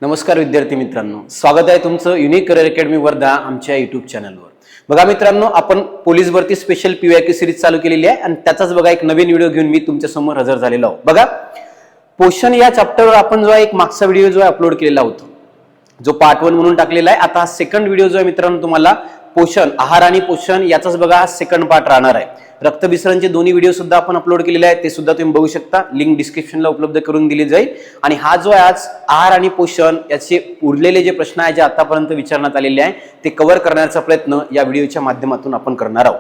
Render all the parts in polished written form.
नमस्कार विद्यार्थी मित्रांनो, स्वागत आहे तुमचं युनिक करिअर अकॅडमी वर्धा आमच्या युट्यूब चॅनलवर। बघा मित्रांनो, आपण पोलीस भरती स्पेशल पीवायक्यू सिरीज चालू केलेली आहे आणि त्याचाच बघा एक नवीन व्हिडिओ घेऊन मी तुमच्या समोर हजर झालेलो आहोत। बघा, पोषण या चॅप्टरवर आपण जो एक मागचा व्हिडिओ जो अपलोड केलेला होता, जो पार्ट 1 म्हणून टाकलेला आहे। आता हा सेकंड व्हिडिओ जो आहे मित्रांनो, तुम्हाला पोषण, आहार आणि पोषण याचाच बघा हा सेकंड पार्ट राहणार आहे। रक्तबिसरणचे दोन्ही व्हिडिओ सुद्धा आपण अपलोड केलेले आहेत, ते सुद्धा तुम्ही बघू शकता, लिंक डिस्क्रिप्शनला उपलब्ध करून दिली जाईल। आणि हा जो आहे आज आहार आणि पोषण याचे उरलेले जे प्रश्न आहेत जे आतापर्यंत विचारण्यात आलेले आहे ते कव्हर करण्याचा प्रयत्न या व्हिडिओच्या माध्यमातून आपण करणार आहोत।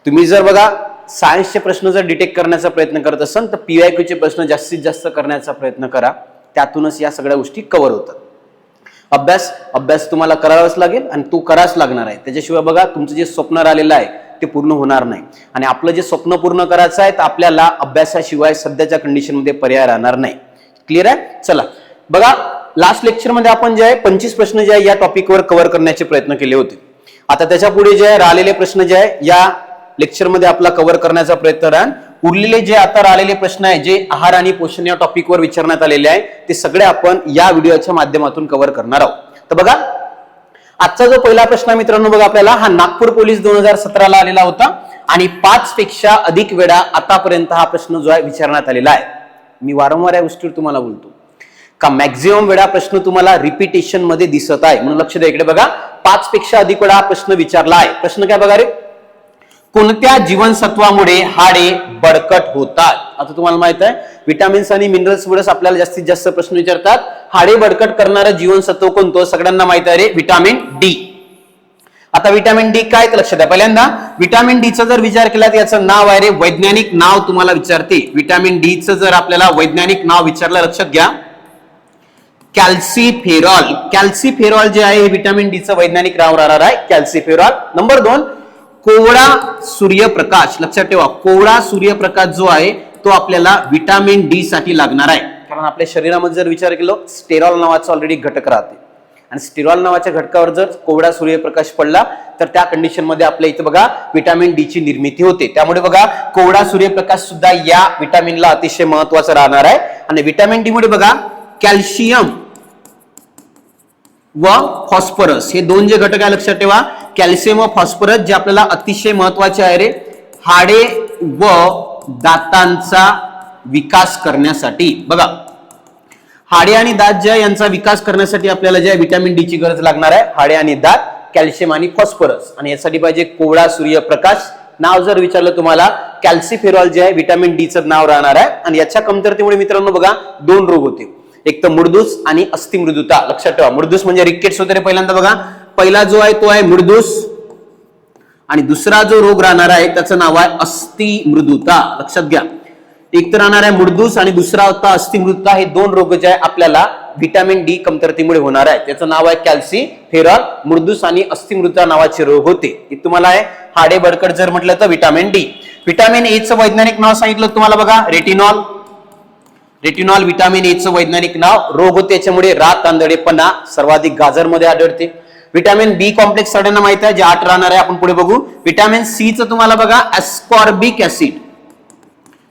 तुम्ही जर बघा सायन्सचे प्रश्न जर डिटेक्ट करण्याचा प्रयत्न करत असाल तर पीवायक्यूचे प्रश्न जास्तीत जास्त करण्याचा प्रयत्न करा, त्यातूनच या सगळ्या गोष्टी कव्हर होतात। अभ्यास तुम्हाला करावाच लागेल आणि तो करावाच लागणार आहे, त्याच्याशिवाय बघा तुमचं जे स्वप्न राहिलेलं आहे ते पूर्ण होणार नाही। आणि आपलं जे स्वप्न पूर्ण करायचं आहे तर आपल्याला अभ्यासाशिवाय सध्याच्या कंडिशन मध्ये पर्याय राहणार नाही। क्लिअर आहे? चला बघा, लास्ट लेक्चर मध्ये आपण जे आहे 25 प्रश्न जे आहे या टॉपिकवर कव्हर करण्याचे प्रयत्न केले होते। आता त्याच्या पुढे जे आहे राहिलेले प्रश्न जे आहे या लेक्चर मध्ये आपला कव्हर करण्याचा प्रयत्न राहील। उरलेले जे आता राहिलेले प्रश्न आहे जे आहार आणि पोषण या टॉपिकवर विचारण्यात आलेले आहे ते सगळे आपण या व्हिडिओच्या माध्यमातून कव्हर करणार आहोत। तर बघा, आजचा जो पहिला प्रश्न मित्रांनो, बघा आपल्याला हा नागपूर पोलीस 2017 ला आलेला होता आणि 5 पेक्षा अधिक वेळा आतापर्यंत हा प्रश्न जो आहे विचारण्यात आलेला आहे। मी वारंवार या गोष्टीवर तुम्हाला बोलतो का मॅक्झिमम वेळा प्रश्न तुम्हाला रिपीटेशन मध्ये दिसत आहे, म्हणून लक्ष द्या। इकडे बघा, 5 पेक्षा अधिक वेळा हा प्रश्न विचारला आहे। प्रश्न काय बघा रे, कोणत्या जीवनसत्वामुळे हाडे बळकट होतात? आता तुम्हाला माहित आहे विटामिन्स आणि मिनरल्स मुळे आपल्याला जास्तीत जास्त प्रश्न विचारतात। हाडे बळकट करणारं जीवनसत्व कोणतं? सगळ्यांना माहित आहे रे, विटामिन डी। आता विटामिन डी काय ते लक्षात द्या। पहिल्यांदा विटामिन डी चा जर विचार केला तर याचं नाव आहे रे, वैज्ञानिक नाव तुम्हाला विचारते। विटामिन डी चं जर आपल्याला वैज्ञानिक नाव विचारलं, लक्षात घ्या, कॅल्सीफेरॉल। कॅल्सीफेरॉल जे आहे विटामिन डी चं वैज्ञानिक नाव राहणार आहे, कॅल्सीफेरॉल। नंबर 2, कोवळा सूर्यप्रकाश। लक्षात ठेवा, कोवळा सूर्यप्रकाश जो आहे तो आपल्याला विटामिन डी साठी लागणार आहे, कारण आपल्या शरीरामध्ये जर विचार केला स्टेरॉल नावाचा ऑलरेडी घटक राहते आणि स्टेरॉल नावाच्या घटकावर जर कोवळा सूर्यप्रकाश पडला तर त्या कंडिशन मध्ये आपल्या इथे बघा विटामिन डी ची निर्मिती होते। त्यामुळे बघा कोवळा सूर्यप्रकाश सुद्धा या विटामिनला अतिशय महत्त्वाचा राहणार आहे। आणि विटामिन डी मुळे बघा कॅल्शियम व फॉस्फरस हे दोन जे घटक आहे लक्षात ठेवा, कॅल्शियम व फॉस्फरस, जे आपल्याला अतिशय महत्त्वाचे आहे रे हाडे व दातांचा विकास करण्यासाठी। बघा, हाडे आणि दात जे यांचा विकास करण्यासाठी आपल्याला जे विटामिन डी ची गरज लागणार आहे, हाडे आणि दात, कॅल्शियम आणि फॉस्फरस। आणि यासाठी पाहिजे कोवळा सूर्यप्रकाश। नाव जर विचारलं तुम्हाला, कॅल्सीफेरॉल जे आहे विटामिन डी चं नाव राहणार आहे। आणि याच्या कमतरतेमुळे मित्रांनो बघा 2 रोग होते, एक तर मुर्दूस आणि अस्थिमृदुता। लक्षात ठेवा, मुर्दूस म्हणजे रिकेट्स वगैरे पहिल्यांदा बघा, पहिला जो आहे तो आहे मुर्दूस आणि दुसरा जो रोग राहणार आहे त्याचं नाव आहे अस्थिमृदुता। लक्षात घ्या, एक तर राहणार आहे मुर्दूस आणि दुसरा होता अस्थिमृदुता। हे 2 रोग जे आहे आपल्याला विटामिन डी कमतरतेमुळे होणार आहे, त्याचं नाव आहे कॅल्सीफेरॉल। मुर्दूस आणि अस्थिमृदुता नावाचे रोग होते। तुम्हाला आहे हाडे बळकट जर म्हटलं तर विटामिन डी। विटामिन ए चं वैज्ञानिक नाव सांगितलं तुम्हाला बघा, रेटिनॉल। रेटिनॉल विटामिन ए चं वैज्ञानिक नाव। रोग होते याच्यामुळे रात आंधळेपणा सर्वाधिक गाजरमध्ये आढळते। विटामिन बी कॉम्प्लेक्स सगळ्यांना माहित आहे, जे 8 राहणार आहे, आपण पुढे बघू। विटामिन सी चं तुम्हाला बघा एस्कॉर्बिक ऍसिड।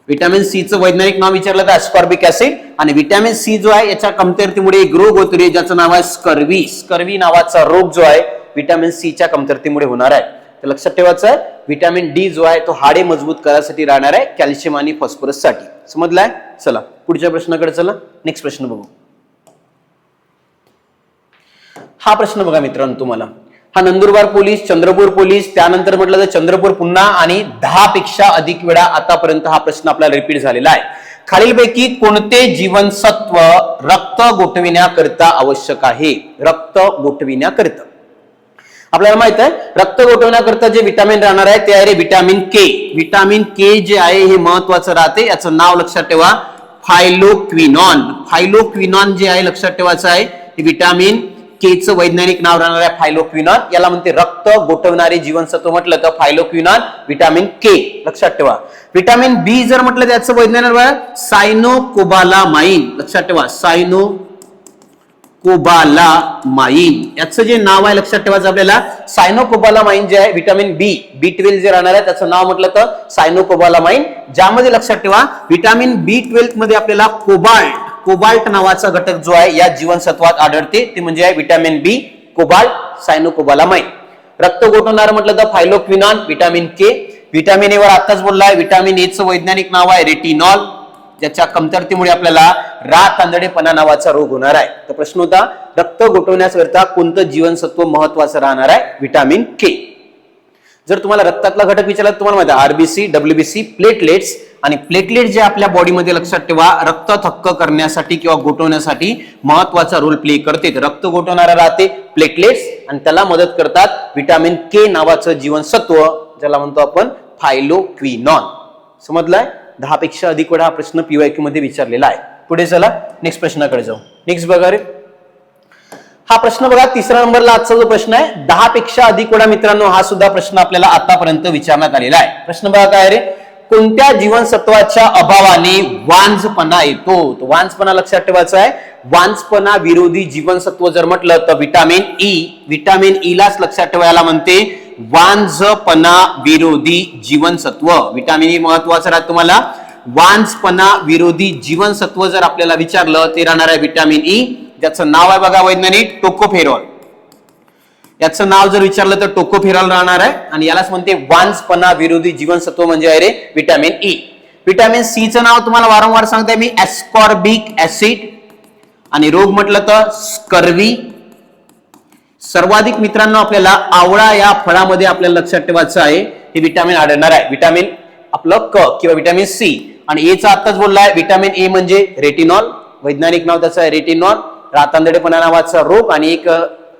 विटामिन सी चं वैज्ञानिक नाव विचारलं तर एस्कॉर्बिक ऍसिड। आणि विटामिन सी जो आहे याच्या कमतरतेमुळे एक रोग होतो रे, ज्याचं नाव आहे स्कर्वी। स्कर्वी नावाचा रोग जो आहे विटामिन सी च्या कमतरतेमुळे होणार आहे। तर लक्षात ठेवायचं आहे, विटामिन डी जो आहे तो हाडे मजबूत करण्यासाठी राहणार आहे, कॅल्शियम आणि फॉस्फरस साठी। समजलाय? चला पुढच्या प्रश्नाकडे चला, नेक्स्ट प्रश्न बघू। हा प्रश्न बघा मित्रांनो, तुम्हाला हा नंदुरबार पोलीस, चंद्रपूर पोलीस, त्यानंतर म्हटलं तर चंद्रपूर पुन्हा आणि 10 पेक्षा अधिक वेळा आतापर्यंत हा प्रश्न आपल्याला रिपीट झालेला आहे। खालीलपैकी कोणते जीवनसत्व रक्त गोठविण्याकरिता आवश्यक आहे? रक्त गोठविण्याकरिता आपल्याला माहित आहे रक्त गोठवण्याकरता जे विटामिन राहणार आहे ते आहे रे विटामिन के। विटामिन के जे आहे हे महत्वाचं राहते, याचं नाव लक्षात ठेवा फायलोक्विनॉन। फायलोक्विनॉन जे आहे लक्षात ठेवायचं आहे, विटामिन के चं वैज्ञानिक नाव राहणार आहे फायलोक्विनॉन। याला म्हणते रक्त गोठवणारे जीवनसत्व म्हटलं तर फायलोक्विनॉन, विटामिन के। लक्षात ठेवा, विटामिन बी जर म्हटलं त्याचं वैज्ञानिक नाव सायनोकोबालामाइन। लक्षात ठेवा, सायनोकोबालामाइन याचं जे नाव आहे लक्षात ठेवायचं आपल्याला, सायनोकोबालामाइन जे आहे विटामिन बी, B12 जे राहणार आहे त्याचं नाव म्हटलं तर सायनोकोबालामाइन, ज्यामध्ये लक्षात ठेवा विटामिन B12 मध्ये आपल्याला कोबाल्ट कोबाल्ट नावाचा घटक जो आहे या जीवनसत्वात आढळते ते म्हणजे आहे विटॅमिन बी, कोबाल्ट, सायनोकोबालामाइन. रक्त गोठवणार म्हटलं तर फायलोक्विनॉन, विटॅमिन के. विटॅमिन ए वर आताच बोललाय, विटॅमिन ए चं वैज्ञानिक नाव आहे रेटिनॉल, ज्याच्या कमतरतेमुळे आपल्याला रात आंधळेपणा नावाचा रोग होणार आहे. तर प्रश्न होता रक्त गोठवण्याकरता कोणतं जीवनसत्व महत्वाचं राहणार आहे? विटॅमिन के. जर तुम्हाला रक्तातला घटक विचारला तर तुम्हाला माहिती आहे आरबीसी, डब्ल्यूबीसी, प्लेटलेट्स. आणि प्लेटलेट जे आपल्या बॉडीमध्ये लक्षात ठेवा रक्त थक्क करण्यासाठी किंवा गोठवण्यासाठी महत्वाचा रोल प्ले करते. रक्त गोठवणारा राहते प्लेटलेट्स आणि त्याला मदत करतात विटॅमिन के नावाचं जीवनसत्व, ज्याला म्हणतो आपण फायलोक्विनॉन. समजलाय? 10 पेक्षा अधिक वेळा हा प्रश्न पीवायक्यू मध्ये विचारलेला आहे. पुढे चला नेक्स्ट प्रश्नाकडे जाऊ. नेक्स्ट बघा रे, हा प्रश्न बघा 3रा नंबरला आजचा जो प्रश्न आहे 10 पेक्षा अधिक वेळा मित्रांनो हा सुद्धा प्रश्न आपल्याला आतापर्यंत विचारण्यात आलेला आहे. प्रश्न बघा काय रे, कोणत्या जीवनसत्वाच्या अभावाने वांझपणा येतो? तो वांझपणा लक्षात ठेवायचा आहे. वांझपणा विरोधी जीवनसत्व जर म्हटलं तर विटॅमिन ई. विटॅमिन ई लाच लक्षात ठेवायला म्हणते वांझपणा विरोधी जीवनसत्व. विटॅमिन ई महत्वाचं राहतं तुम्हाला. वांझपणा विरोधी जीवनसत्व जर आपल्याला विचारलं ते राहणार आहे विटॅमिन ई, ज्याचं नाव आहे बघा वैज्ञानिक टोकोफेरॉल. याचं नाव जर विचारलं तर टोकोफेरॉल राहणार आहे आणि यालाच म्हणते वांझपणा विरोधी जीवनसत्व म्हणजे आहे रे विटॅमिन ई. विटॅमिन सी चं नाव तुम्हाला वारंवार सांगते मी एस्कॉर्बिक ऍसिड. आणि रोग म्हटलं तर स्कर्वी. सर्वाधिक मित्रांनो आपल्याला आवळा या फळामध्ये आपल्याला लक्षात ठेवायचं आहे हे विटॅमिन आढळणार आहे. विटॅमिन आपलं क किंवा विटॅमिन सी. आणि ए चा आताच बोललाय विटॅमिन ए म्हणजे रेटिनॉल, वैज्ञानिक नाव त्याचं आहे रेटिनॉल. रातांधळेपणा नावाचा रोग. आणि एक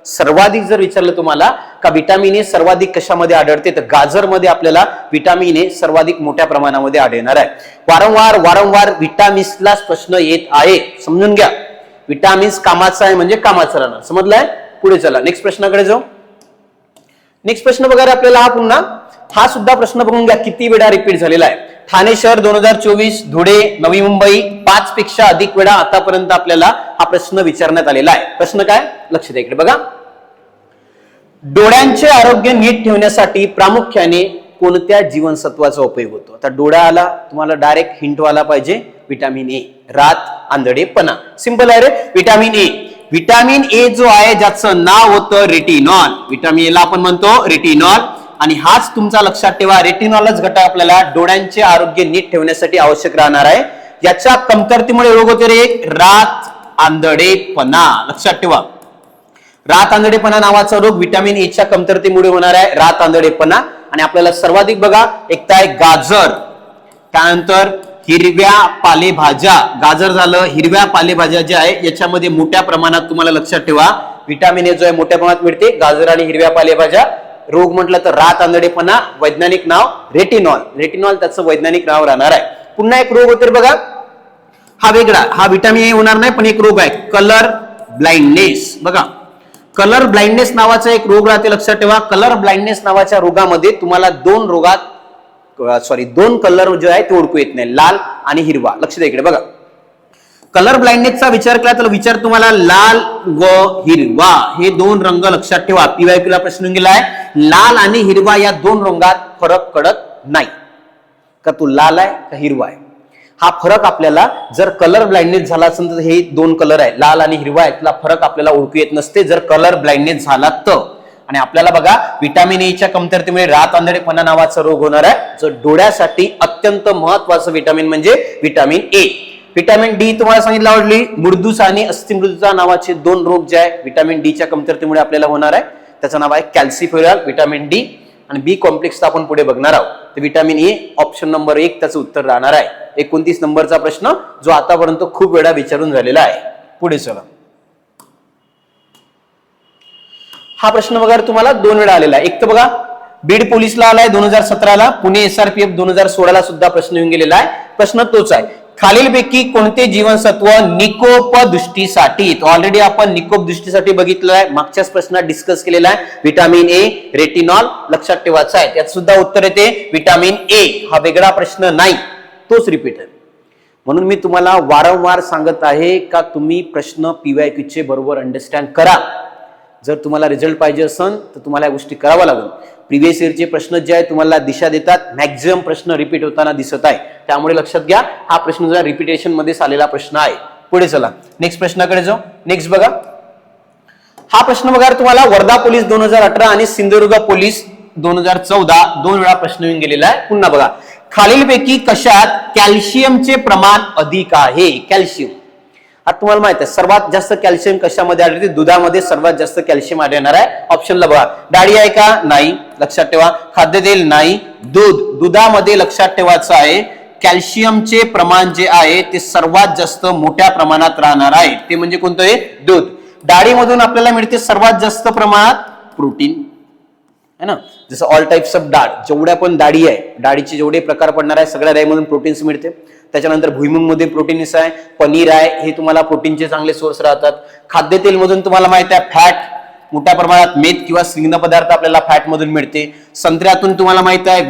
सर्वाधिक जर विचारलं तुम्हाला का विटॅमिन ए सर्वाधिक कशामध्ये आढळते तर गाजरमध्ये आपल्याला विटॅमिन ए सर्वाधिक मोठ्या प्रमाणामध्ये आढळणार आहे. वारंवार विटॅमिन्सला प्रश्न येत आहे, समजून घ्या. विटॅमिन्स कामाचा आहे म्हणजे कामाचं राहणार. समजलंय? पुढे चला नेक्स्ट प्रश्नाकडे जाऊ. नेक्स्ट प्रश्न बघा आपल्याला हा सुद्धा प्रश्न बघून घ्या किती वेळा रिपीट झालेला आहे. ठाणे शहर 2024, धुळे, नवी मुंबई 5 पेक्षा अधिक वेळा आतापर्यंत आपल्याला हा प्रश्न विचारण्यात आलेला आहे. प्रश्न काय? लक्ष द्या इकडे बघा. डोळ्यांचे आरोग्य नीट ठेवण्यासाठी प्रामुख्याने कोणत्या जीवनसत्वाचा उपयोग होतो? आता डोळ्याला तुम्हाला डायरेक्ट हिंट वाला पाहिजे विटॅमिन ए, रात आंधळेपणा. सिंपल आहे रे विटॅमिन ए. विटॅमिन ए जो आहे ज्याचं नाव होतं रेटिनॉल. विटॅमिन ए ला आपण म्हणतो रेटिनॉल. आणि हाच तुमचा लक्षात ठेवा रेटिनॉलच घटक आपल्याला डोळ्यांचे आरोग्य नीट ठेवण्यासाठी आवश्यक राहणार आहे. याच्या कमतरतेमुळे रोग होते रे रात आंधळेपणा. लक्षात ठेवा रात आंधळेपणा नावाचा रोग विटॅमिन ए च्या कमतरतेमुळे होणार आहे, रात आंधळेपणा. आणि आपल्याला सर्वाधिक बघा एक तर आहे गाजर, त्यानंतर हिरव्या पालेभाज्या. गाजर झालं, हिरव्या पालेभाज्या ज्या आहे याच्यामध्ये मोठ्या प्रमाणात तुम्हाला लक्षात ठेवा विटॅमिन ए जो आहे मोठ्या प्रमाणात मिळते. गाजर आणि हिरव्या पालेभाज्या. रोग म्हटलं तर रात आंधळेपणा, वैज्ञानिक नाव रेटिनॉल. रेटिनॉल त्याचं वैज्ञानिक नाव राहणार आहे. पुन्हा एक रोग होते बघा, हा वेगळा, हा विटॅमिन ए होणार नाही पण एक रोग आहे कलर ब्लाइंडनेस. बघा कलर ब्लाइंडनेस नावाचा एक रोग राहते, लक्षात ठेवा. कलर ब्लाइंडनेस नावाच्या रोगामध्ये तुम्हाला दोन कलर जे आहे ते ओळखू येत नाही, लाल आणि हिरवा. लक्ष द्या इकडे बघा. कलर ब्लाइंडनेसचा विचार केला तर विचार तुम्हाला लाल व हिरवा हे 2 रंग लक्षात ठेवा. पीवायक्यू ला प्रश्न गेलाय लाल आणि हिरवा या 2 रंगात फरक कळत नाही का तो लाल आहे का हिरवा आहे. हा फरक आपल्याला जर कलर ब्लाइंडनेस झाला असेल तर हे 2 कलर आहे लाल आणि हिरवा यातला फरक आपल्याला ओळखू येत नसते जर कलर ब्लाइंडनेस झाला तर. आणि आपल्याला बघा विटॅमिन ए च्या कमतरतेमुळे रात आंधळेपणा नावाचा रोग होणार आहे, जो डोळ्यासाठी अत्यंत महत्वाचं विटॅमिन म्हणजे विटॅमिन ए. विटॅमिन डी तुम्हाला सांगितलं आवडली, मुर्दूस आणि अस्थिमृदुता नावाचे 2 रोग जे आहे विटॅमिन डी च्या कमतरतेमुळे आपल्याला होणार आहे. त्याचं नाव आहे कॅल्सिफेरॉल, विटॅमिन डी. आणि बी कॉम्प्लेक्स आपण पुढे बघणार आहोत. तर विटॅमिन ए ऑप्शन नंबर 1 त्याचं उत्तर राहणार आहे. 29 नंबरचा प्रश्न जो आतापर्यंत खूप वेळा विचारून झालेला आहे. पुढे चला. हा प्रश्न बघा तुम्हाला 2 वेळा आलेला आहे. एक तर बघा बीड पोलीसला आलाय 2017ला, पुणे एसआरपीएफ 2016ला सुद्धा प्रश्न येऊन गेलेला आहे. प्रश्न तोच आहे, खालीलपैकी कोणते जीवनसत्व निकोप दृष्टीसाठी, ऑलरेडी आपण निकोप दृष्टीसाठी बघितलं आहे, मागच्याच प्रश्नात डिस्कस केलेला आहे. विटॅमिन ए, रेटिनॉल लक्षात ठेवायचं आहे. त्यात सुद्धा उत्तर येते विटॅमिन ए. हा वेगळा प्रश्न नाही, तोच रिपीट आहे. म्हणून मी तुम्हाला वारंवार सांगत आहे का तुम्ही प्रश्न पीवायक्यू चे बरोबर अंडरस्टँड करा. जर तुम्हाला रिझल्ट पाहिजे असेल तर तुम्हाला या गोष्टी कराव्या लागेल. प्रिव्हियस इयरचे प्रश्न जे आहे तुम्हाला दिशा देतात, मॅक्झिमम प्रश्न रिपीट होताना दिसत आहे. त्यामुळे लक्षात घ्या हा प्रश्न जरा रिपिटेशन मध्ये आलेला प्रश्न आहे. पुढे चला नेक्स्ट प्रश्नाकडे जाऊ. नेक्स्ट बघा, हा प्रश्न बघा तुम्हाला वर्धा पोलीस 2018 आणि सिंधुदुर्ग पोलीस 2014 दोन वेळा प्रश्न येऊन गेलेला आहे. पुन्हा बघा, खालीलपैकी कशात कॅल्शियमचे प्रमाण अधिक आहे? कॅल्शियम, आता तुम्हाला माहित आहे सर्वात जास्त कॅल्शियम कशामध्ये आढळते? दुधामध्ये सर्वात जास्त कॅल्शियम आढळणार आहे. ऑप्शनला बघा, डाळी आहे का? नाही, लक्षात ठेवा. खाद्यतेल नाही. दुधामध्ये लक्षात ठेवायचं आहे कॅल्शियमचे प्रमाण जे आहे ते सर्वात जास्त मोठ्या प्रमाणात राहणार आहे, ते म्हणजे कोणतं आहे? दूध. डाळीमधून आपल्याला मिळते सर्वात जास्त प्रमाणात प्रोटीन, है ना. जसं ऑल टाइप्स ऑफ डाळ, जेवढ्या पण डाळी आहे, डाळीचे जेवढे प्रकार पडणार आहे सगळ्या डाळीमधून प्रोटीन्स मिळते. त्याच्यानंतर भुईमुंग मध्ये प्रोटीन्स आहे, पनीर आहे, हे तुम्हाला प्रोटीनचे चांगले सोर्स राहतात. खाद्यतेल मधून तुम्हाला माहित आहे फॅट मोठ्या प्रमाणात, मेद किंवा स्निग्ध पदार्थ आपल्याला फॅट मधून मिळते. संत्र्यातून तुम्हाला माहित आहे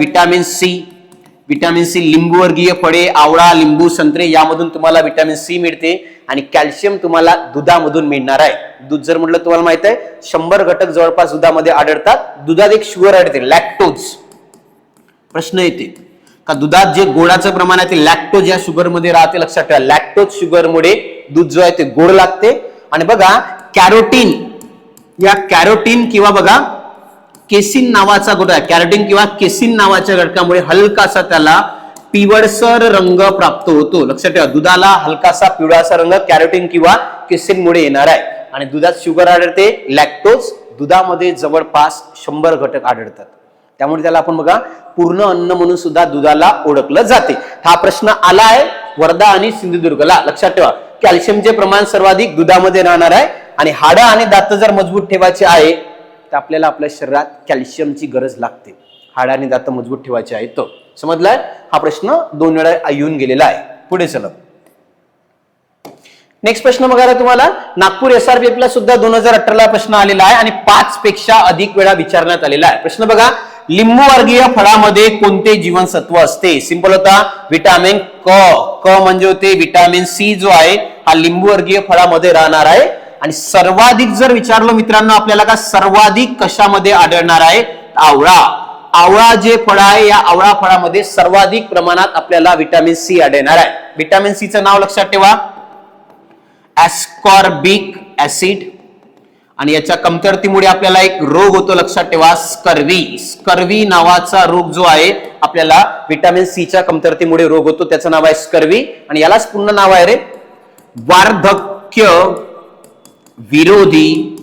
विटॅमिन सी, लिंबूवर्गीय फळे, आवळा, लिंबू, संत्रे यामधून तुम्हाला विटॅमिन सी मिळते. आणि कॅल्शियम तुम्हाला दुधामधून मिळणार आहे. दूध जर म्हटलं तुम्हाला माहित आहे 100 घटक जवळपास दुधामध्ये आढळतात. दुधात एक शुगर आढळते लॅक्टोज. प्रश्न येते का दुधात जे गोडाचं प्रमाण आहे ते लॅक्टोज या शुगर मध्ये राहते. लक्षात ठेवा, लॅक्टोज शुगर मुळे दूध जो आहे ते गोड लागते. आणि बघा कॅरोटीन, या कॅरोटीन किंवा बघा केसिन नावाचा घटक आहे, कॅरोटीन किंवा केसिन नावाच्या घटकामुळे हलकासा त्याला पिवळसर रंग प्राप्त होतो. लक्षात ठेवा, दुधाला हलकासा पिवळासा रंग कॅरोटीन किंवा केसिन मुळे येणार आहे. आणि दुधात शुगर आढळते लॅक्टोज, दुधामध्ये जवळपास 100 घटक आढळतात. त्यामुळे त्याला आपण बघा पूर्ण अन्न म्हणून सुद्धा दुधाला ओळखलं जाते. हा प्रश्न आला आहे वर्धा आणि सिंधुदुर्गला. लक्षात ठेवा, कॅल्शियमचे प्रमाण सर्वाधिक दुधामध्ये राहणार आहे. आणि हाडं आणि दात जर मजबूत ठेवायचे आहे तर आपल्याला आपल्या शरीरात कॅल्शियमची गरज लागते. हाडं आणि दात मजबूत ठेवायचे आहेत. तो समजलाय? हा प्रश्न 2 वेळा येऊन गेलेला आहे. पुढे चला, नेक्स्ट प्रश्न बघायला तुम्हाला नागपूर SRPF ला सुद्धा 2018 ला प्रश्न आलेला आहे आणि 5 पेक्षा अधिक वेळा विचारण्यात आलेला आहे. प्रश्न बघा, लिंबू वर्गीय फळामध्ये कोणते जीवनसत्व असते? सिंपल होता, विटामिन क म्हणजे होते विटामिन सी जो आहे हा लिंबू वर्गीय फळामध्ये राहणार आहे. आणि सर्वाधिक जर विचारलं मित्रांनो आपल्याला का सर्वाधिक कशामध्ये आढळणार आहे? आवळा. आवळा जे फळ आहे या आवळा फळामध्ये सर्वाधिक प्रमाणात आपल्याला विटामिन सी आढळणार आहे. विटामिन सी चं नाव लक्षात ठेवा, ऍस्कॉर्बिक ऍसिड. आणि याच्या कमतरतेमुळे आपल्याला एक रोग होतो, लक्षात ठेवा, स्कर्वी. स्कर्वी नावाचा रोग जो आहे आपल्याला विटामिन सी च्या कमतरतेमुळे रोग होतो, त्याचं नाव आहे स्कर्वी. आणि यालाच पूर्ण नाव आहे रे वार्धक्य विरोधी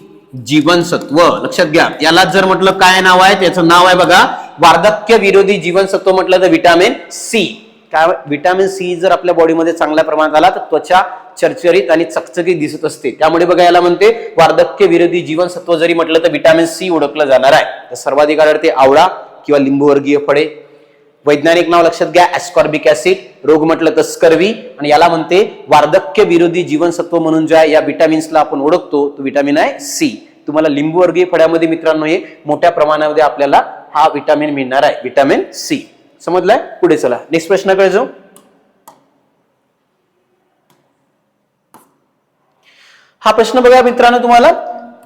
जीवनसत्व. लक्षात घ्या, याला जर म्हटलं काय नाव आहे, त्याचं नाव आहे बघा वार्धक्य विरोधी जीवनसत्व. म्हटलं तर विटामिन सी. काय विटामिन सी जर आपल्या बॉडीमध्ये चांगल्या प्रमाणात आला तर त्वचा चरचरीत आणि चकचकीत दिसत असते. त्यामुळे बघा याला म्हणते वार्धक्य विरोधी जीवनसत्व. जरी म्हटलं तर विटामिन सी ओळखलं जाणार आहे. तर सर्वाधिक आढळते आवळा किंवा लिंबूवर्गीय फळे. वैज्ञानिक नाव लक्षात घ्या ऍस्कॉर्बिक ऍसिड. रोग म्हटलं तर स्कर्वी. आणि याला म्हणते वार्धक्य विरोधी जीवनसत्व म्हणून ज्या या विटामिन्सला आपण ओळखतो तो विटामिन आहे सी. तुम्हाला लिंबूवर्गीय फळामध्ये मित्रांनो हे मोठ्या प्रमाणामध्ये आपल्याला हा विटामिन मिळणार आहे, विटामिन सी. समजलाय? पुढे चला नेक्स्ट प्रश्नाकडे जाऊ. हा प्रश्न बघा मित्रांनो तुम्हाला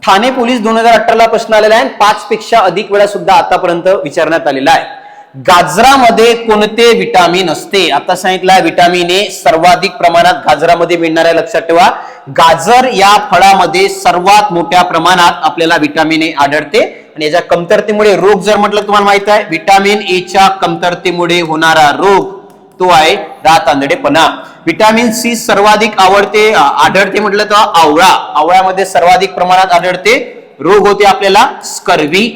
ठाणे पोलीस 2018 ला प्रश्न आलेला आहे. 5 पेक्षा अधिक वेळा सुद्धा आतापर्यंत विचारण्यात आलेला आहे. गाजरामध्ये कोणते विटामिन असते? आता सांगितलं विटामिन ए सर्वाधिक प्रमाणात गाजरामध्ये मिळणार आहे. लक्षात ठेवा, गाजर या फळामध्ये सर्वात मोठ्या प्रमाणात आपल्याला विटामिन ए आढळते. आणि याच्या कमतरतेमुळे रोग जर म्हटलं तुम्हाला माहित आहे विटामिन ए च्या कमतरतेमुळे होणारा रोग तो आहे दात आंधळेपणा. विटामिन सी सर्वाधिक आढळते म्हटलं तर आवळा. आवळ्यामध्ये सर्वाधिक प्रमाणात आढळते. रोग होते आपल्याला स्कर्वी.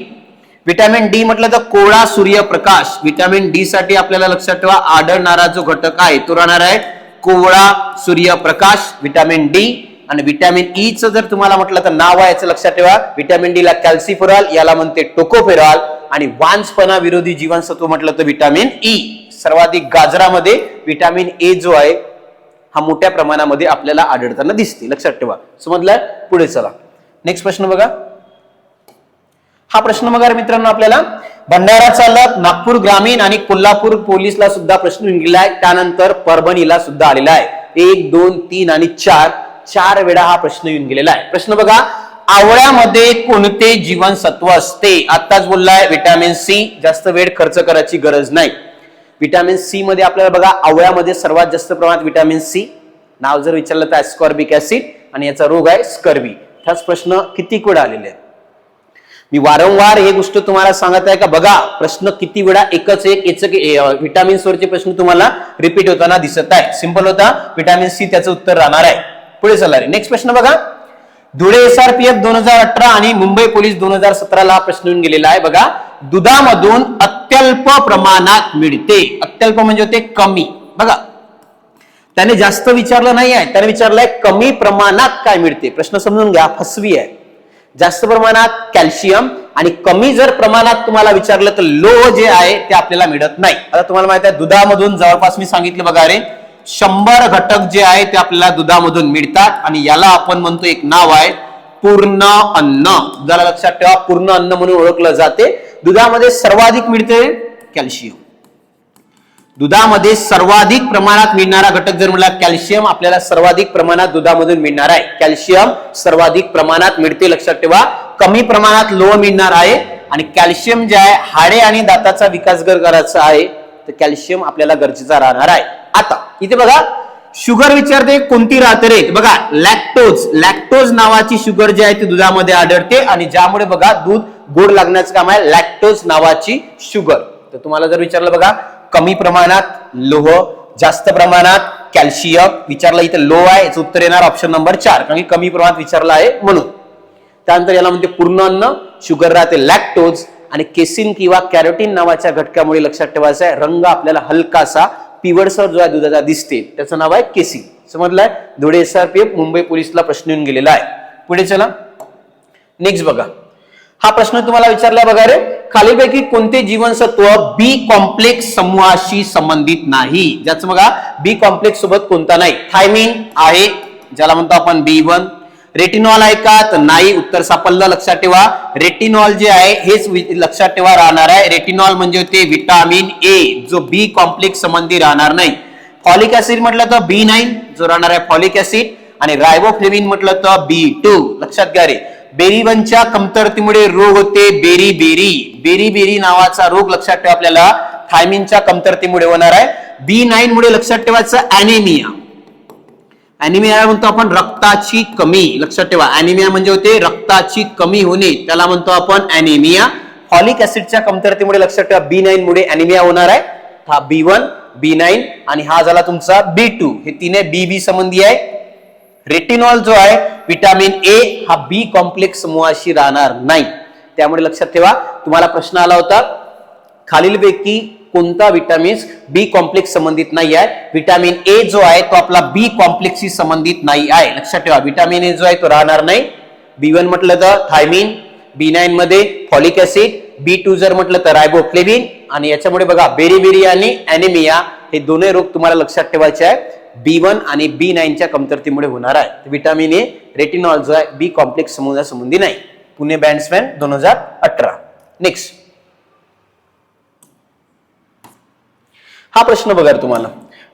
विटामिन डी म्हटलं तर कोवळा सूर्यप्रकाश. विटामिन डी साठी आपल्याला लक्षात ठेवा आढळणारा जो घटक आहे तो राहणार आहे कोवळा सूर्यप्रकाश, विटामिन डी. आणि विटामिन ई चं जर तुम्हाला म्हटलं तर नाव आहे याचं लक्षात ठेवा, विटामिन डी ला कॅल्सिफेरॉल, याला म्हणते टोकोफेरॉल. आणि वांझपणा विरोधी जीवनसत्व म्हटलं तर विटामिन ई. सर्वाधिक गाजरामध्ये विटामिन ए जो आहे हा मोठ्या प्रमाणामध्ये आपल्याला आढळताना दिसते. लक्षात ठेवा. समजलाय? पुढे चला नेक्स्ट प्रश्न बघा. हा प्रश्न बघा मित्रांनो आपल्याला भंडारा चालक, नागपूर ग्रामीण आणि कोल्हापूर पोलीसला सुद्धा प्रश्न गेला आहे. त्यानंतर परभणीला सुद्धा आलेला आहे. 1, 2, 3 आणि 4 वेळा हा प्रश्न येऊन गेलेला आहे. प्रश्न बघा, आवळ्यामध्ये कोणते जीवनसत्व असते? आताच बोललाय विटामिन सी. जास्त वेळ खर्च करायची गरज नाही. विटामिन सी मध्ये आपल्याला बघा आवळ्यामध्ये सर्वात जास्त प्रमाणात विटामिन सी. नाव जर विचारलं तर ॲस्कॉर्बिक ऍसिड आणि याचा रोग आहे स्कर्वी. हाच प्रश्न किती वेळा आलेले आहेत. मी वारंवार हे गोष्ट तुम्हाला सांगत आहे का बघा, प्रश्न किती वेळा एकच व्हिटॅमिन्स वरचे प्रश्न तुम्हाला रिपीट होताना दिसत आहे. सिंपल होता, व्हिटॅमिन सी त्याचं उत्तर राहणार आहे. पुढे चालणार आहे. नेक्स्ट प्रश्न बघा, धुळे SRPF 2018 आणि मुंबई पोलीस 2017 हा प्रश्न येऊन गेलेला आहे. बघा, दुधामधून अत्यल्प प्रमाणात मिळते. अत्यल्प म्हणजे होते कमी. बघा, त्याने जास्त विचारलं नाही आहे, त्याने विचारलंय कमी प्रमाणात काय मिळते. प्रश्न समजून घ्या, फसवी आहे. जास्त प्रमाणात कॅल्शियम आणि कमी जर प्रमाणात तुम्हाला विचारलं तर लोह जे आहे ते आपल्याला मिळत नाही. आता तुम्हाला माहिती आहे दुधामधून जवळपास मी सांगितलं बघा रे 100 घटक जे आहे ते आपल्याला दुधामधून मिळतात आणि याला आपण म्हणतो, एक नाव आहे पूर्ण अन्न. दुधाला लक्षात ठेवा, पूर्ण अन्न म्हणून ओळखलं जाते. दुधामध्ये सर्वाधिक मिळते कॅल्शियम. दुधामध्ये सर्वाधिक प्रमाणात मिळणारा घटक जर म्हटला कॅल्शियम, आपल्याला सर्वाधिक प्रमाणात दुधामधून मिळणार आहे. कॅल्शियम सर्वाधिक प्रमाणात मिळते, लक्षात ठेवा. कमी प्रमाणात लोह मिळणार आहे आणि कॅल्शियम जे आहे हाडे आणि दाताचा विकास जर करायचा आहे तर कॅल्शियम आपल्याला गरजेचा राहणार आहे. आता इथे बघा, शुगर विचारते कोणती राहते रे. बघा, लॅक्टोज. लॅक्टोज नावाची शुगर जी आहे ती दुधामध्ये आढळते आणि ज्यामुळे बघा दूध गोड लागण्याचं काम आहे लॅक्टोज नावाची शुगर. तर तुम्हाला जर विचारलं बघा, कमी प्रमाणात लोह, जास्त प्रमाणात कॅल्शियम विचारलं, इथे लोह आहे, याचं उत्तर येणार ऑप्शन नंबर 4, कारण की कमी प्रमाणात विचारलं आहे म्हणून. त्यानंतर याला म्हणते पूर्ण अन्न, शुगर राहते लॅक्टोज आणि केसिन किंवा कॅरोटीन नावाच्या घटकामुळे लक्षात ठेवायचं आहे रंग आपल्याला हलकासा पिवळसर जो आहे दुधाचा दिसते, त्याचं नाव आहे केसिन. समजलंय. धुळे SRPF मुंबई पोलीसला प्रश्न येऊन गेलेला आहे. पुढे चला. नेक्स्ट बघा, हा प्रश्न तुम्हाला विचारला बघा रे, खालीलपैकी कोणते जीवनसत्व बी कॉम्प्लेक्स समूहाशी संबंधित नाही. ज्याचं बघा बी कॉम्प्लेक्स सोबत कोणता नाही. थायमिन आहे, ज्याला म्हणतो आपण B1. रेटिनॉल आहे का तर नाही, उत्तर सापडलं. लक्षात ठेवा, रेटिनॉल जे आहे हेच लक्षात ठेवा राहणार आहे. रेटिनॉल म्हणजे होते विटामिन ए, जो बी कॉम्प्लेक्स संबंधी राहणार नाही. फॉलिक ऍसिड म्हटलं तर B9 जो राहणार आहे फॉलिक ऍसिड आणि रायबोफ्लेविन म्हटलं तर B2. लक्षात घ्या रे. बेरीवनच्या कमतरतेमुळे रोग होते बेरी बेरी नावाचा रोग लक्षात ठेवा आपल्याला थायमिनच्या कमतरतेमुळे होणार आहे. B9 मुळे लक्षात ठेवायचं अॅनिमिया. अॅनिमिया म्हणतो आपण रक्ताची कमी. लक्षात ठेवा, अॅनिमिया म्हणजे होते रक्ताची कमी होणे, त्याला म्हणतो आपण अॅनिमिया. फॉलिक ऍसिडच्या कमतरतेमुळे लक्षात ठेवा B9 मुळे अॅनिमिया होणार आहे. हा B1, B9 आणि हा झाला तुमचा B2. हे तिने BB संबंधी आहे. रेटिनॉल जो आहे विटामिन ए हा बी कॉम्प्लेक्स समूहाशी राहणार नाही. त्यामुळे लक्षात ठेवा, तुम्हाला प्रश्न आला होता खालीलपैकी कोणता विटामिन्स बी कॉम्प्लेक्स संबंधित नाही आहे. विटामिन ए जो आहे तो आपला बी कॉम्प्लेक्सशी संबंधित नाही आहे. लक्षात ठेवा, विटामिन ए जो आहे तो राहणार नाही. B1 म्हटलं तर थायमिन, B9 मध्ये फॉलिक ऍसिड, B2 जर म्हटलं तर रायबोफ्लेविन आणि याच्यामुळे बघा बेरी आणि अॅनिमिया हे दोन्ही रोग तुम्हाला लक्षात ठेवायचे आहे. B1 आणि B9च्या कमतरतेमुळे होणार आहे. विटामिन ए, रेटिनॉल जो आहे बी कॉम्प्लेक्स समूहासंबंधी नाही. पुणे बँड्समॅन 2018. नेक्स्ट हा प्रश्न बघा तुम्हाला,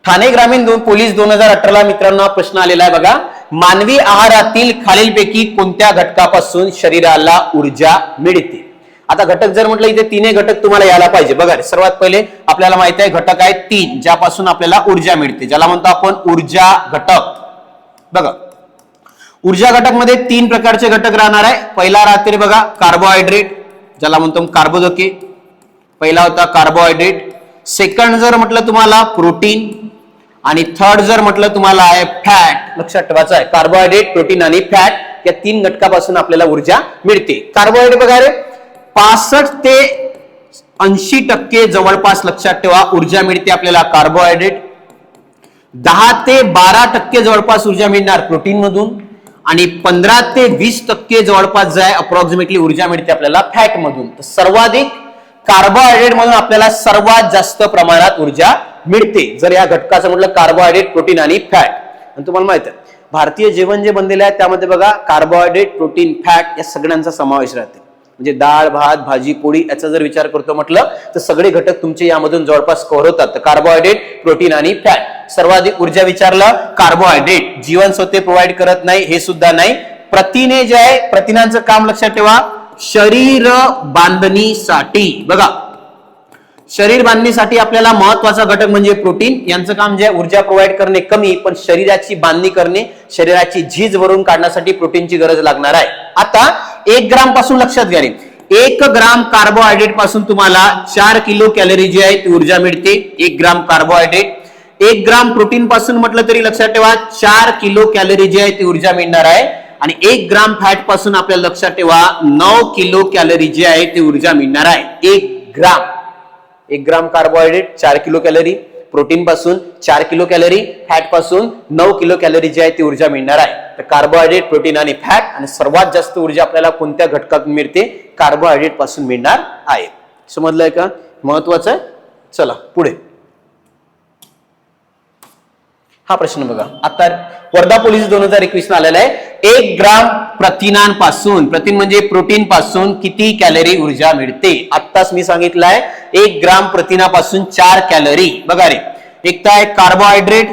ठाणे ग्रामीण पोलीस 2018 मित्रांनो हा प्रश्न आलेला आहे बघा. मानवी आहारातील खालीलपैकी कोणत्या घटकापासून शरीराला ऊर्जा मिळते. आता घटक जर म्हटलं इथे तिन्ही घटक तुम्हाला यायला पाहिजे. बघा सर्वात पहिले आपल्याला माहिती आहे घटक आहेत 3 ज्यापासून आपल्याला ऊर्जा मिळते, ज्याला म्हणतो आपण ऊर्जा घटक. बघा ऊर्जा घटक मध्ये 3 प्रकारचे घटक राहणार आहे. पहिला राहते बघा कार्बोहायड्रेट, ज्याला म्हणतो कार्बोदके. पहिला होता कार्बोहायड्रेट. सेकंड जर म्हटलं तुम्हाला प्रोटीन आणि थर्ड जर म्हटलं तुम्हाला आहे फॅट. लक्षात ठेवायचं आहे कार्बोहायड्रेट, प्रोटीन आणि फॅट या 3 घटकापासून आपल्याला ऊर्जा मिळते. कार्बोहायड्रेट बघा रे 65 ते 80% जवळपास लक्षात ठेवा ऊर्जा मिळते आपल्याला कार्बोहायड्रेट. 10 ते 12% जवळपास ऊर्जा मिळणार प्रोटीन मधून आणि 15 ते 20% जवळपास जाय अप्रॉक्सिमेटली ऊर्जा मिळते आपल्याला फॅट मधून. तर सर्वाधिक कार्बोहायड्रेट मधून आपल्याला सर्वात जास्त प्रमाणात ऊर्जा मिळते जर या घटकाचं म्हटलं कार्बोहायड्रेट, प्रोटीन आणि फॅट. आणि तुम्हाला माहित आहे भारतीय जेवण जे बनलेलं आहे त्यामध्ये बघा कार्बोहायड्रेट, प्रोटीन, फॅट या सगळ्यांचा समावेश राहते. म्हणजे डाळ, भात, भाजी, पोळी याचा जर विचार करतो म्हटलं तर सगळे घटक तुमचे यामधून जवळपास कव्हर होतात. तर कार्बोहायड्रेट, प्रोटीन आणि फॅट. सर्वाधिक ऊर्जा विचारलं कार्बोहायड्रेट. जीवनसत्वे प्रोव्हाइड करत नाही हे सुद्धा नाही. प्रथिने जे आहे प्रथिनांचं काम लक्षात ठेवा शरीर बांधणीसाठी. बघा शरीर बांधणीसाठी आपल्याला महत्वाचा घटक म्हणजे प्रोटीन. यांचं काम जे ऊर्जा प्रोव्हाइड करणे कमी, पण शरीराची बांधणी करणे, शरीराची झीज भरून काढण्यासाठी प्रोटीनची गरज लागणार आहे. आता 1 ग्राम पासून लक्षात घ्या रे, 1 ग्राम कार्बोहायड्रेट पासून तुम्हाला 4 किलो कॅलरी जी आहे ती ऊर्जा मिळते. 1 ग्राम कार्बोहायड्रेट. 1 ग्राम प्रोटीन पासून म्हटलं तरी लक्षात ठेवा 4 किलो कॅलरी जी आहे ती ऊर्जा मिळणार आहे. आणि 1 ग्राम फॅट पासून आपल्याला लक्षात ठेवा 9 किलो कॅलरी जी आहे ती ऊर्जा मिळणार आहे. 1 ग्राम कार्बोहायड्रेट 4 किलो कॅलरी, प्रोटीन पासून 4 किलो कॅलरी, फॅट पासून 9 किलो कॅलरी जी आहे ती ऊर्जा मिळणार आहे. तर कार्बोहायड्रेट, प्रोटीन आणि फॅट, आणि सर्वात जास्त ऊर्जा आपल्याला कोणत्या घटकातून मिळते? कार्बोहायड्रेट पासून मिळणार आहे. समजलंय का? महत्वाचं आहे. चला पुढे हा प्रश्न बघा. आता वर्धा पोलीस 2021 आलेला आहे. 1 ग्राम प्रथिनांपासून, प्रथिन म्हणजे प्रोटीन पासून किती कॅलरी ऊर्जा मिळते? आत्ताच मी सांगितलंय 1 ग्राम प्रथिनापासून 4 कॅलरी. बघा रे, एक तर आहे कार्बोहायड्रेट,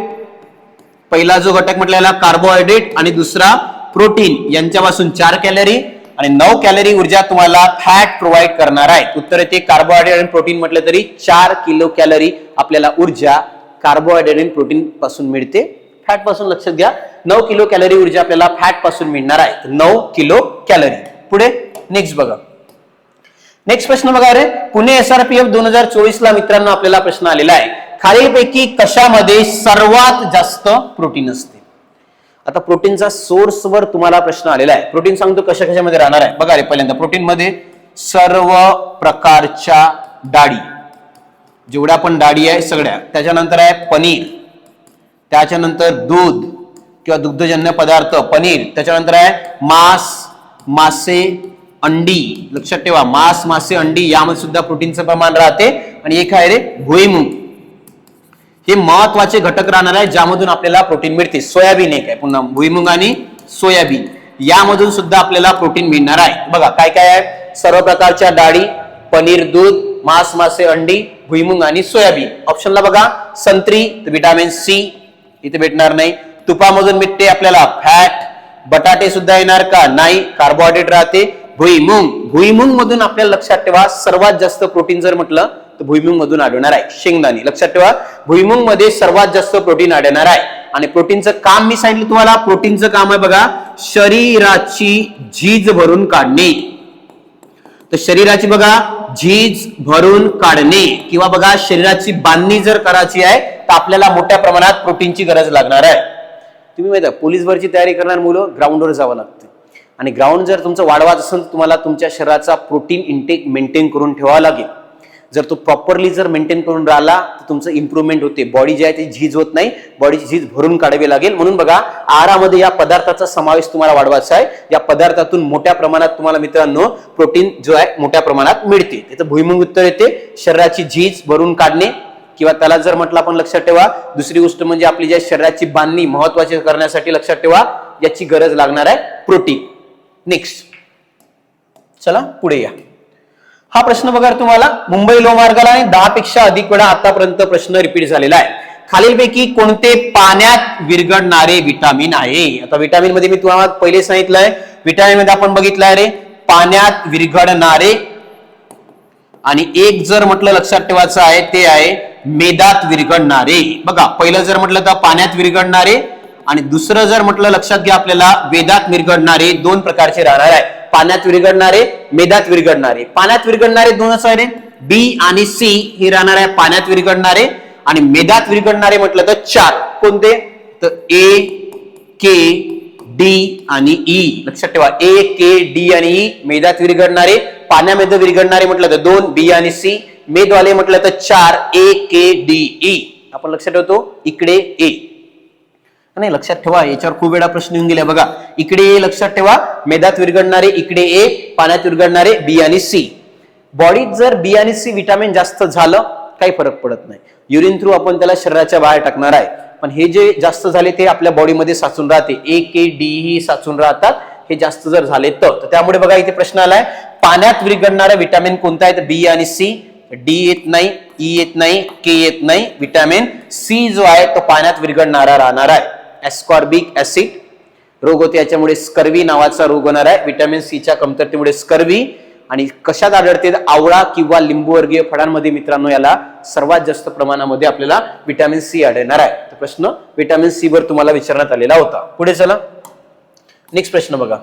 पहिला जो घटक म्हटलेला कार्बोहायड्रेट, आणि दुसरा प्रोटीन, यांच्यापासून 4 कॅलरी आणि 9 कॅलरी ऊर्जा तुम्हाला फॅट प्रोव्हाइड करणार आहे. उत्तर येते कार्बोहायड्रेट आणि प्रोटीन म्हटलं तरी 4 किलो कॅलरी आपल्याला ऊर्जा कार्बोहायड्रेट आणि प्रोटीन पासून मिळते. फॅट पासून लक्षात घ्या 9 किलो कॅलरी ऊर्जा आपल्याला फॅट पासून मिळणार आहे. 9 किलो कॅलरी. पुढे नेक्स्ट बघा. नेक्स्ट प्रश्न बघा रे, पुणे SRPF 2024 ला मित्रांनो आपल्याला प्रश्न आलेला आहे. खालीलपैकी कशामध्ये सर्वात जास्त प्रोटीन असते? आता प्रोटीनचा सोर्स वर तुम्हाला प्रश्न आलेला आहे. प्रोटीन सांगतो कशा कशामध्ये राहणार आहे. बघा रे, पहिल्यांदा प्रोटीन मध्ये सर्व प्रकारच्या डाळी, जेवढ्या पण डाळी आहे सगळ्या, त्याच्यानंतर आहे पनीर, त्याच्यानंतर दूध किंवा दुग्धजन्य पदार्थ पनीर, त्याच्यानंतर आहे मांस, मासे, अंडी. लक्षात ठेवा मांस, मासे, अंडी यामध्ये सुद्धा प्रोटीनचं प्रमाण राहते. आणि एक आहे रे भुईमूग. हे महत्वाचे घटक राहणार आहे ज्यामधून आपल्याला प्रोटीन मिळते. सोयाबीन एक आहे, पुन्हा भुईमूग आणि सोयाबीन यामधून सुद्धा आपल्याला प्रोटीन मिळणार आहे. बघा काय काय आहे, सर्व प्रकारच्या डाळी, पनीर, दूध, मांस, मासे, अंडी, भुईमूग आणि सोयाबीन. ऑप्शनला बघा संत्री, व्हिटॅमिन सी इथे भेटणार नाही. तुपामधून मिळते आपल्याला फॅट. बटाटे सुद्धा येणार का? नाही, कार्बोहायड्रेट राहते. भुईमूग मधून आपल्याला लक्षात ठेवा सर्वात जास्त प्रोटीन जर म्हटलं तर भुईमूग मधून आढळणार आहे. शेंगदाणे लक्षात ठेवा भुईमूग मध्ये सर्वात जास्त प्रोटीन आढळणार आहे. आणि प्रोटीनचं काम मी सांगितलं तुम्हाला, प्रोटीनचं काम आहे बघा शरीराची झीज भरून काढणे. तर शरीराची बघा झीज भरून काढणे किंवा बघा शरीराची बांधणी जर करायची आहे तर आपल्याला मोठ्या प्रमाणात प्रोटीनची गरज लागणार आहे. तुम्ही माहिती आहे पोलीस भरची तयारी करणार मुलं ग्राउंडवर जावं लागतं. आणि ग्राउंड जर तुमचं वाढवायचं असेल तर तुम्हाला तुमच्या शरीराचा प्रोटीन इंटेक मेंटेन करून ठेवावा लागेल. जर तो प्रॉपरली जर मेंटेन करून राहिला तर तुमचं इम्प्रूव्हमेंट होते. बॉडी जी आहे ती झीज होत नाही, बॉडीची झीज भरून काढावी लागेल. म्हणून बघा आहारामध्ये या पदार्थाचा समावेश तुम्हाला वाढवायचा आहे. या पदार्थातून मोठ्या प्रमाणात तुम्हाला मित्रांनो प्रोटीन जो आहे मोठ्या प्रमाणात मिळते. त्याचं भुईमूग उत्तर येते शरीराची झीज भरून काढणे, किंवा त्याला जर म्हटलं आपण लक्षात ठेवा दुसरी गोष्ट म्हणजे आपली ज्या शरीराची बांधणी महत्वाची करण्यासाठी लक्षात ठेवा याची गरज लागणार आहे प्रोटीन. नेक्स्ट चला पुढे या. हा प्रश्न बघा तुम्हाला मुंबई लोहमार्गाला 10 पेक्षा अधिक वेळा आतापर्यंत प्रश्न रिपीट झालेला आहे. खालीलपैकी कोणते पाण्यात विरघळणारे विटामिन आहे? आता विटामिन मध्ये मी तुम्हाला पहिले सांगितलंय, विटामिन मध्ये आपण बघितलंय रे पाण्यात विरघळणारे, आणि एक जर म्हटलं लक्षात ठेवायचं आहे ते आहे मेदात विरघळणारे. बघा पहिलं जर म्हटलं तर पाण्यात विरघळणारे, आणि दुसरं जर म्हटलं लक्षात घ्या आपल्याला वेदात विरघळणारे. 2 प्रकारचे राहणार आहे, पाण्यात विरघळणारे, मेदात विरघळणारे. पाण्यात विरघळणारे 2च आहे, बी आणि सी हे राहणार आहे पाण्यात विरघळणारे. आणि मेदात विरघळणारे म्हटलं तर 4. कोणते? तर ए, के, डी आणि ई. लक्षात ठेवा ए, के, डी आणि ई मेदात विरघळणारे. पाण्यामध्ये विरघळणारे म्हटलं तर 2 बी आणि सी. मेदवाले म्हटलं तर 4 ए, के, डी, ई. आपण लक्षात ठेवतो इकडे ए. नाही लक्षात ठेवा याच्यावर खूप वेळा प्रश्न येऊन गेले बघा. इकडे ए लक्षात ठेवा मेदात विरघळणारे, इकडे ए पाण्यात विरघळणारे बी आणि सी. बॉडीत जर बी आणि सी विटामिन जास्त झालं काही फरक पडत नाही, युरिन थ्रू आपण त्याला शरीराच्या बाहेर टाकणार आहे. पण हे जे जास्त झाले ते आपल्या बॉडीमध्ये साचून राहते. ए, के, डी ही साचून राहतात. हे जास्त जर झाले तर त्यामुळे बघा इथे प्रश्न आलाय पाण्यात विरघळणारा विटामिन कोणता आहे? बी आणि सी. डी येत नाही, ई येत नाही, के येत नाही. विटामिन सी जो आहे तो पाण्यात विरघळणारा राहणार आहे. एस्कॉर्बिक ऍसिड रोग होते याच्यामुळे स्कर्वी नावाचा रोग होणार आहे. विटामिन सी च्या कमतरतेमुळे स्कर्वी, आणि कशात आढळते? आवळा किंवा लिंबूवर्गीय फळांमध्ये मित्रांनो याला सर्वात जास्त प्रमाणामध्ये आपल्याला व्हिटॅमिन सी आढळणार आहे. तर प्रश्न व्हिटॅमिन सी वर तुम्हाला विचारण्यात आलेला होता. पुढे चला, नेक्स्ट प्रश्न बघा.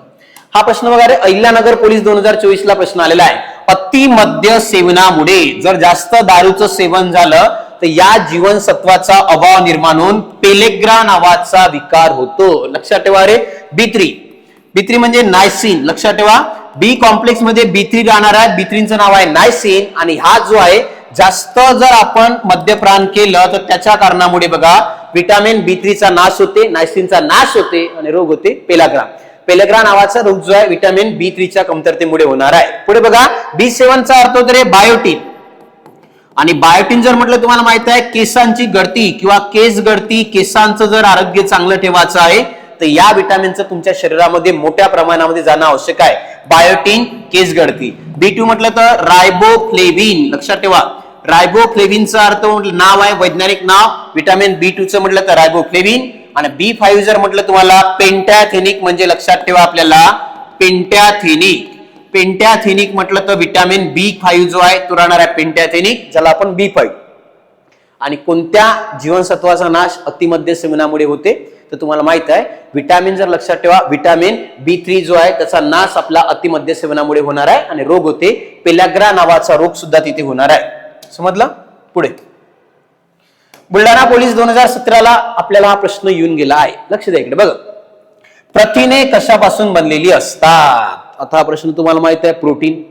हा प्रश्न बघा रे, अहिल्यानगर पोलीस 2024 ला प्रश्न आलेला आहे. अति मद्य सेवनामुळे जर जास्त दारूचं सेवन झालं तर या जीवनसत्वाचा अभाव निर्माण होऊन पेलेग्रा नावाचा विकार होतो. लक्षात ठेवा रे, B3 म्हणजे नायसिन. लक्षात ठेवा, बी कॉम्प्लेक्स मध्ये B3 राहणार आहे. B3चं नाव आहे नायसिन आणि हा जो आहे जास्त जर आपण मद्यपान केलं तर त्याच्या कारणामुळे बघा व्हिटॅमिन B3 चा नाश होते, नायसिनचा नाश होते आणि रोग होते पेलेग्रा नावाचा रोग जो आहे व्हिटॅमिन B3 च्या कमतरतेमुळे होणार आहे. पुढे बघा, B7 चा अर्थ होतो रे बायोटिन. आणि बायोटिन जर म्हटलं तुम्हाला माहित आहे केसांची गळती किंवा केस गळती, केसांचं जर आरोग्य चांगलं ठेवायचं आहे तर या विटामिनचं तुमच्या शरीरामध्ये मोठ्या प्रमाणामध्ये जाणं आवश्यक आहे. बायोटिन, केस गळती. B2 म्हटलं तर रायबोफ्लेविन. लक्षात ठेवा, रायबोफ्लेविनचं अर्थ नाव आहे, वैज्ञानिक नाव. व्हिटॅमिन B2 चं म्हटलं तर रायबोफ्लेविन. आणि B5 जर म्हटलं तुम्हाला पेंटॅथेनिक, म्हणजे लक्षात ठेवा आपल्याला पेंटॅथेनिक म्हटलं तर व्हिटॅमिन B5 जो आहे तो राहणार आहे पेंटॅथेनिक, ज्याला आपण B5. आणि कोणत्या जीवनसत्वाचा नाश अतिमद्य सेवनामुळे होते तर तुम्हाला माहित आहे व्हिटॅमिन, जर लक्षात ठेवा व्हिटॅमिन B3 जो आहे त्याचा नाश आपला अतिमद्य सेवनामुळे होणार आहे आणि रोग होते पेलॅग्रा नावाचा रोग सुद्धा तिथे होणार आहे. समजलं? पुढे बुलढाणा पोलीस 2017 ला आपल्याला हा प्रश्न येऊन गेला आहे. लक्ष द्या इकडे बघा. प्रथिने कशापासून बनलेली असतात? आता हा प्रश्न तुम्हाला माहित आहे, प्रोटीन.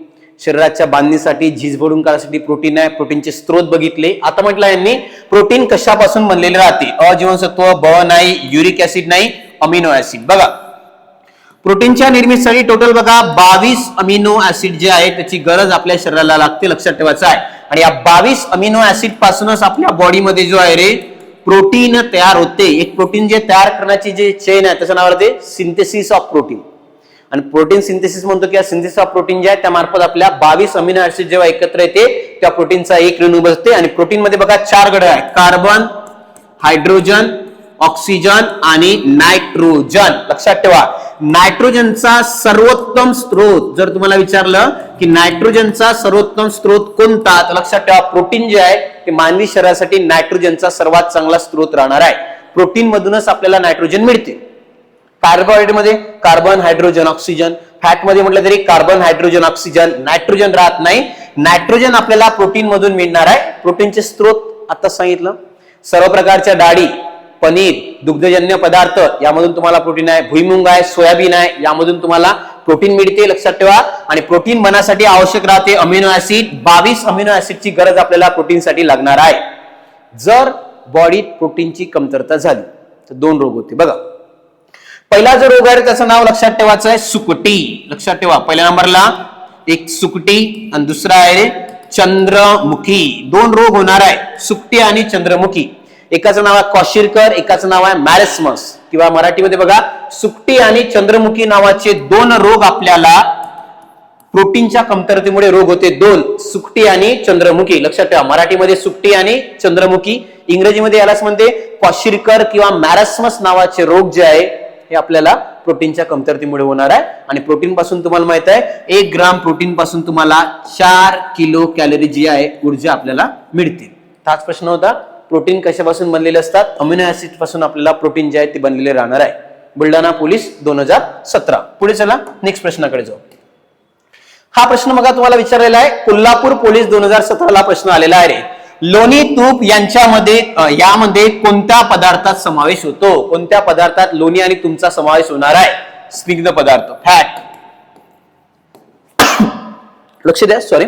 शरीराच्या बांधणीसाठी, झीज भरून काढण्यासाठी प्रोटीन आहे. प्रोटीनचे स्त्रोत बघितले. आता म्हटलं यांनी प्रोटीन कशापासून बनलेले राहते? अजीवनसत्व, ब नाही, युरिक ऍसिड नाही, अमिनो ऍसिड. बघा, प्रोटीनच्या निर्मितीसाठी टोटल बघा 22 अमिनो ऍसिड जे आहे त्याची गरज आपल्या शरीराला लागते. लक्षात ठेवायचं आहे. आणि या 22 अमिनो ऍसिड पासूनच आपल्या बॉडीमध्ये जो आहे रे प्रोटीन तयार होते. एक प्रोटीन जे तयार करण्याची जे चेन आहे त्याचं नाव आहे सिंथेसिस ऑफ प्रोटीन. आणि प्रोटीन सिंथेसिस म्हणतो की सिंथेसिस ऑफ प्रोटीन जे आहे त्या मार्फत आपल्या 22 अमिनो ऍसिड जेव्हा एकत्र येते त्या प्रोटीनचा एक रेणू बसते. आणि प्रोटीन मध्ये बघा 4 घटक आहेत, कार्बन, हायड्रोजन, ऑक्सिजन आणि नायट्रोजन. लक्षात ठेवा, नायट्रोजनचा सर्वोत्तम स्त्रोत जर तुम्हाला विचारलं की नायट्रोजनचा सर्वोत्तम स्त्रोत कोणता, तर लक्षात ठेवा प्रोटीन जे आहे ते मानवी शरीरासाठी नायट्रोजनचा सर्वात चांगला स्त्रोत राहणार आहे. प्रोटीन मधूनच आपल्याला नायट्रोजन मिळते. कार्बोहायड्रेट मध्ये कार्बन, हायड्रोजन, ऑक्सिजन. फॅट मध्ये म्हटलं तरी कार्बन, हायड्रोजन, ऑक्सिजन. नायट्रोजन राहत नाही. नायट्रोजन आपल्याला प्रोटीन मधून मिळणार आहे. प्रोटीनचे स्त्रोत आता सांगितलं. सर्व प्रकारच्या डाळी, पनीर, दुग्धजन्य पदार्थ यामधून तुम्हाला प्रोटीन आहे. भुईमुंग आहे, सोयाबीन आहे, यामधून तुम्हाला प्रोटीन मिळते. लक्षात ठेवा. आणि प्रोटीन बनण्यासाठी आवश्यक राहते अमिनो ऍसिड. 22 अमिनो ऍसिडची गरज आपल्याला प्रोटीनसाठी लागणार आहे. जर बॉडीत प्रोटीनची कमतरता झाली तर 2 रोग होते. बघा, पहिला जो रोग आहे त्याचं नाव लक्षात ठेवायचं आहे सुकटी. लक्षात ठेवा, पहिल्या नंबरला एक सुकटी आणि दुसरा आहे चंद्रमुखी. 2 रोग होणार आहे, सुकटी आणि चंद्रमुखी. एकाचं नाव आहे क्वॉशिरकर, एकाचं नाव आहे मॅरेस्मस. किंवा मराठीमध्ये बघा सुकटी आणि चंद्रमुखी नावाचे 2 रोग आपल्याला प्रोटीनच्या कमतरतेमुळे रोग होते. 2, सुकटी आणि चंद्रमुखी. लक्षात ठेवा, मराठीमध्ये सुकटी आणि चंद्रमुखी. इंग्रजीमध्ये यालाच म्हणते क्वॉशिरकर किंवा मॅरेस्मस नावाचे रोग जे आहे हे आपल्याला प्रोटीनच्या कमतरतेमुळे होणार आहे. आणि प्रोटीन पासून तुम्हाला माहित आहे 1 ग्राम प्रोटीन पासून तुम्हाला 4 किलो कॅलरी जी आहे ऊर्जा आपल्याला मिळते. हाच प्रश्न होता, प्रोटीन कशापासून बनलेले असतात? अमिनो ऍसिड पासून आपल्याला प्रोटीन जे आहे ते बनलेले राहणार आहे. बुलढाणा पोलीस 2017. पुढे चला नेक्स्ट प्रश्नाकडे जाऊ. हा प्रश्न बघा तुम्हाला विचारलेला आहे, कोल्हापूर पोलीस 2017 ला प्रश्न आलेला आहे रे. लोणी, तूप यामध्ये कोणत्या पदार्थात समावेश होतो? कोणत्या पदार्थात लोणी आणि तुपचा समावेश होणार आहे? स्निग्ध पदार्थ, फॅट. लक्ष द्या, सॉरी,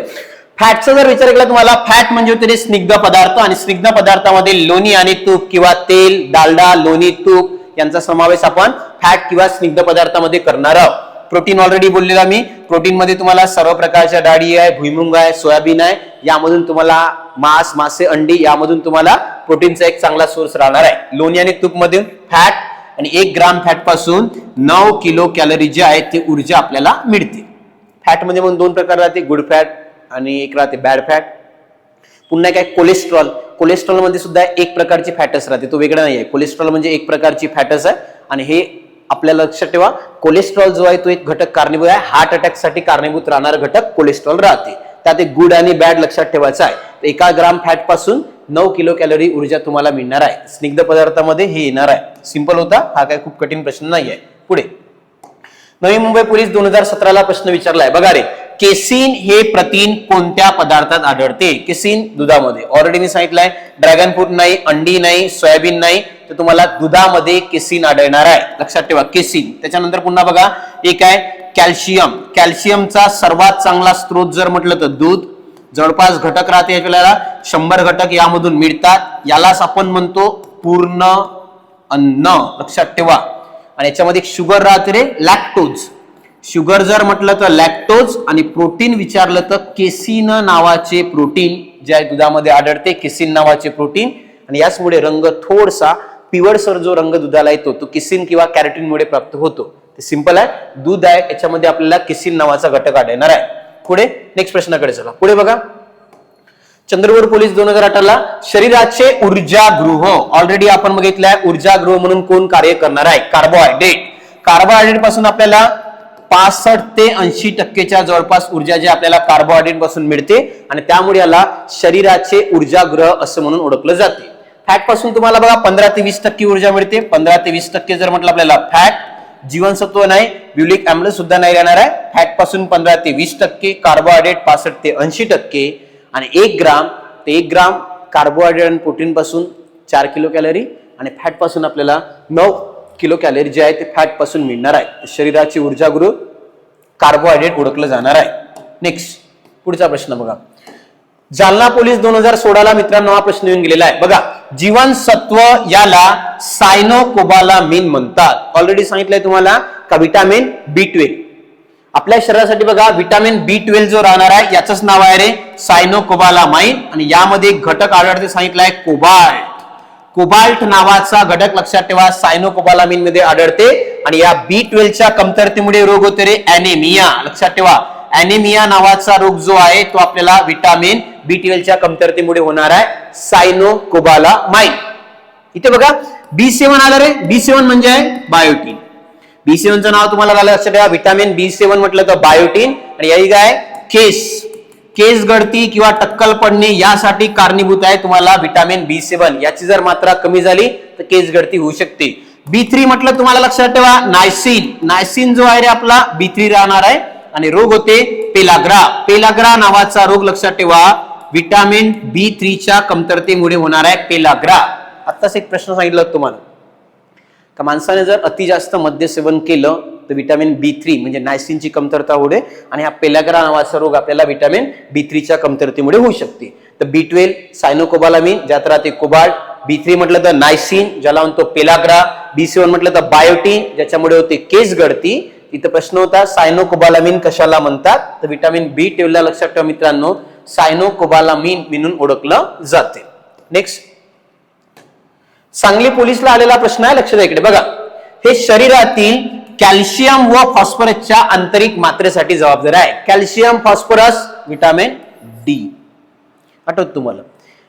फॅटचा जर विचार केला तुम्हाला, फॅट म्हणजे होते स्निग्ध पदार्थ. आणि स्निग्ध पदार्थामध्ये लोणी आणि तूप किंवा तेल, डालडा, लोणी, तूप यांचा समावेश आपण फॅट किंवा स्निग्ध पदार्थामध्ये करणार आहोत. प्रोटीन ऑलरेडी बोललेला मी. प्रोटीन मध्ये तुम्हाला सर्व प्रकारच्या डाळी आहे, भुईमुंग आहे, सोयाबीन आहे. यामधून तुम्हाला मांस, मासे, अंडी यामधून तुम्हाला प्रोटीनचा एक चांगला सोर्स राहणार आहे. लोणी आणि तूप मधून फॅट. आणि 1 ग्राम फॅट पासून 9 किलो कॅलरी जे आहे ते ऊर्जा आपल्याला मिळते. फॅट मध्ये पण 2 प्रकार राहते, गुड फॅट आणि एक राहते बॅड फॅट. पुन्हा काय कोलेस्ट्रॉल. कोलेस्ट्रॉल मध्ये सुद्धा एक प्रकारची फॅटस राहते, तो वेगळा नाही आहे. कोलेस्ट्रॉल म्हणजे एक प्रकारची फॅटस आहे आणि हे आपल्याला लक्षात ठेवा कोलेस्ट्रॉल जो आहे तो एक घटक कारणीभूत आहे. हार्ट अटॅक साठी कारणीभूत राहणारा घटक कोलेस्ट्रॉल राहते. त्यात एक गुड आणि बॅड लक्षात ठेवायचं आहे. 1 ग्राम फॅट पासून 9 किलो कॅलरी ऊर्जा तुम्हाला मिळणार आहे. स्निग्ध पदार्थामध्ये हे येणार आहे. सिंपल होता हा, काय खूप कठीण प्रश्न नाही आहे. पुढे नवी मुंबई पोलीस 2017 प्रश्न विचारलाय बघा रे. केसिन हे प्रथिन कोणत्या पदार्थात आढळते? केसिन दुधामध्ये. ऑलरेडी मी सांगितलंय ड्रॅगन फ्रूट नाही, अंडी नाही, सोयाबीन नाही, तर तुम्हाला दुधामध्ये केसिन आढळणार आहे. लक्षात ठेवा केसिन. त्याच्यानंतर पुन्हा बघा एक आहे कॅल्शियम. कॅल्शियमचा सर्वात चांगला स्रोत जर म्हटलं तर दूध. जवळपास घटक राहते आपल्याला 100 घटक यामधून मिळतात. यालाच आपण म्हणतो पूर्ण अन्न. लक्षात ठेवा. आणि याच्यामध्ये एक शुगर राहते रे, लॅक्टोज. शुगर जर म्हटलं तर लॅक्टोज, आणि प्रोटीन विचारलं तर केसिन नावाचे प्रोटीन जे आहे दुधामध्ये आढळते. केसिन नावाचे प्रोटीन. आणि याचमुळे रंग थोडासा पिवळसर जो रंग दुधाला येतो तो केसिन किंवा कॅरोटीन मुळे प्राप्त होतो. ते सिंपल आहे. दूध आहे याच्यामध्ये आपल्याला केसिन नावाचा घटक आढळणार आहे. पुढे नेक्स्ट प्रश्नाकडे चला. पुढे बघा चंद्रपूर पोलीस 2018 शरीराचे ऊर्जागृह. ऑलरेडी आपण बघितलंय ऊर्जागृह म्हणून कोण कार्य करणार आहे? कार्बोहायड्रेट. कार्बोहायड्रेट पासून आपल्याला 65 ते 80% जवळपास ऊर्जा जी आपल्याला कार्बोहायड्रेट पासून मिळते, आणि त्यामुळे याला शरीराचे ऊर्जागृह असं म्हणून ओळखलं जाते. फॅट पासून तुम्हाला बघा 15 ते 20% ऊर्जा मिळते. 15 ते 20% जर म्हटलं आपल्याला फॅट, जीवनसत्व नाही, ब्युलिक अम्ल सुद्धा नाही राहणार आहे. फॅट पासून 15 ते 20%, कार्बोहायड्रेट 65 ते 80%, आणि 1 ग्राम कार्बोहायड्रेट आणि प्रोटीन पासून 4 किलो कॅलरी, आणि फॅट पासून आपल्याला 9 किलो कॅलरी जे आहे ते फॅट पासून मिळणार आहे. शरीराची ऊर्जागृह कार्बोहायड्रेट ओळखलं जाणार आहे. नेक्स्ट पुढचा प्रश्न बघा. जालना पोलीस 2016 मित्रांनो हा प्रश्न येऊन गेलेला आहे बघा. जीवनसत्व याला सायनोकोबालामिन म्हणतात. ऑलरेडी सांगितलंय तुम्हाला का विटामिन B12 आपल्या शरीरासाठी बघा. विटामिन B12 जो राहणार आहे याचंच नाव आहे रे सायनोकोबालामाइन, आणि यामध्ये एक घटक आढळते सांगितलंय कोबाल्ट. कोबाल्ट नावाचा घटक लक्षात ठेवा सायनोकोबालामिन मध्ये आढळते, आणि या B12च्या कमतरतेमुळे रोग होते रे ॲनेमिया. लक्षात ठेवा ॲनेमिया नावाचा रोग जो आहे तो आपल्याला विटामिन B12च्या कमतरतेमुळे होणार आहे. सायनोकोबालामाइन. इथे बघा B7 आलं रे. B7 म्हणजे आहे बायोटीन. B7 चं नाव तुम्हाला झालं लक्षात ठेवा. विटामिन B7 म्हटलं तर बायोटीन, आणि याही काय केस गळती किंवा टक्कल पडणे यासाठी कारणीभूत आहे तुम्हाला विटामिन B7. याची जर मात्रा कमी झाली तर केस गळती होऊ शकते. B3 म्हटलं तुम्हाला लक्षात ठेवा नायसिन. नायसिन जो आहे रे आपला B3 राहणार आहे, आणि रोग होते पेलाग्रा. पेलाग्रा नावाचा रोग लक्षात ठेवा विटामिन B3च्या कमतरतेमुळे होणार आहे पेलाग्रा. आत्ताच एक प्रश्न सांगितलं तुम्हाला का माणसाने जर अति जास्त मद्य सेवन केलं तर विटामिन B3 म्हणजे नायसिनची कमतरता होते, आणि हा पेलाग्रा नावाचा रोग आपल्याला विटामिन B3च्या कमतरतेमुळे होऊ शकते. तर B12 सायनोकोबालामिन ज्यात राहते कोबाल्ट, B3 म्हटलं तर नायसिन ज्याला म्हणतो पेलाग्रा, B7 म्हटलं तर बायोटीन ज्याच्यामुळे होते केस गळती. इथं प्रश्न होता सायनोकोबालामिन कशाला म्हणतात? तर विटामिन B12 ला लक्षात ठेवा मित्रांनो सायनोकोबालामिन म्हणून ओळखलं जाते. नेक्स्ट सांगली पोलीसला आलेला प्रश्न आहे. लक्ष द्या इकडे बघा. हे शरीरातील कॅल्शियम व फॉस्फरसच्या आंतरिक मात्रेसाठी जबाबदार आहे. Calcium, phosphorus, vitamin D. आठवत तुम्हाला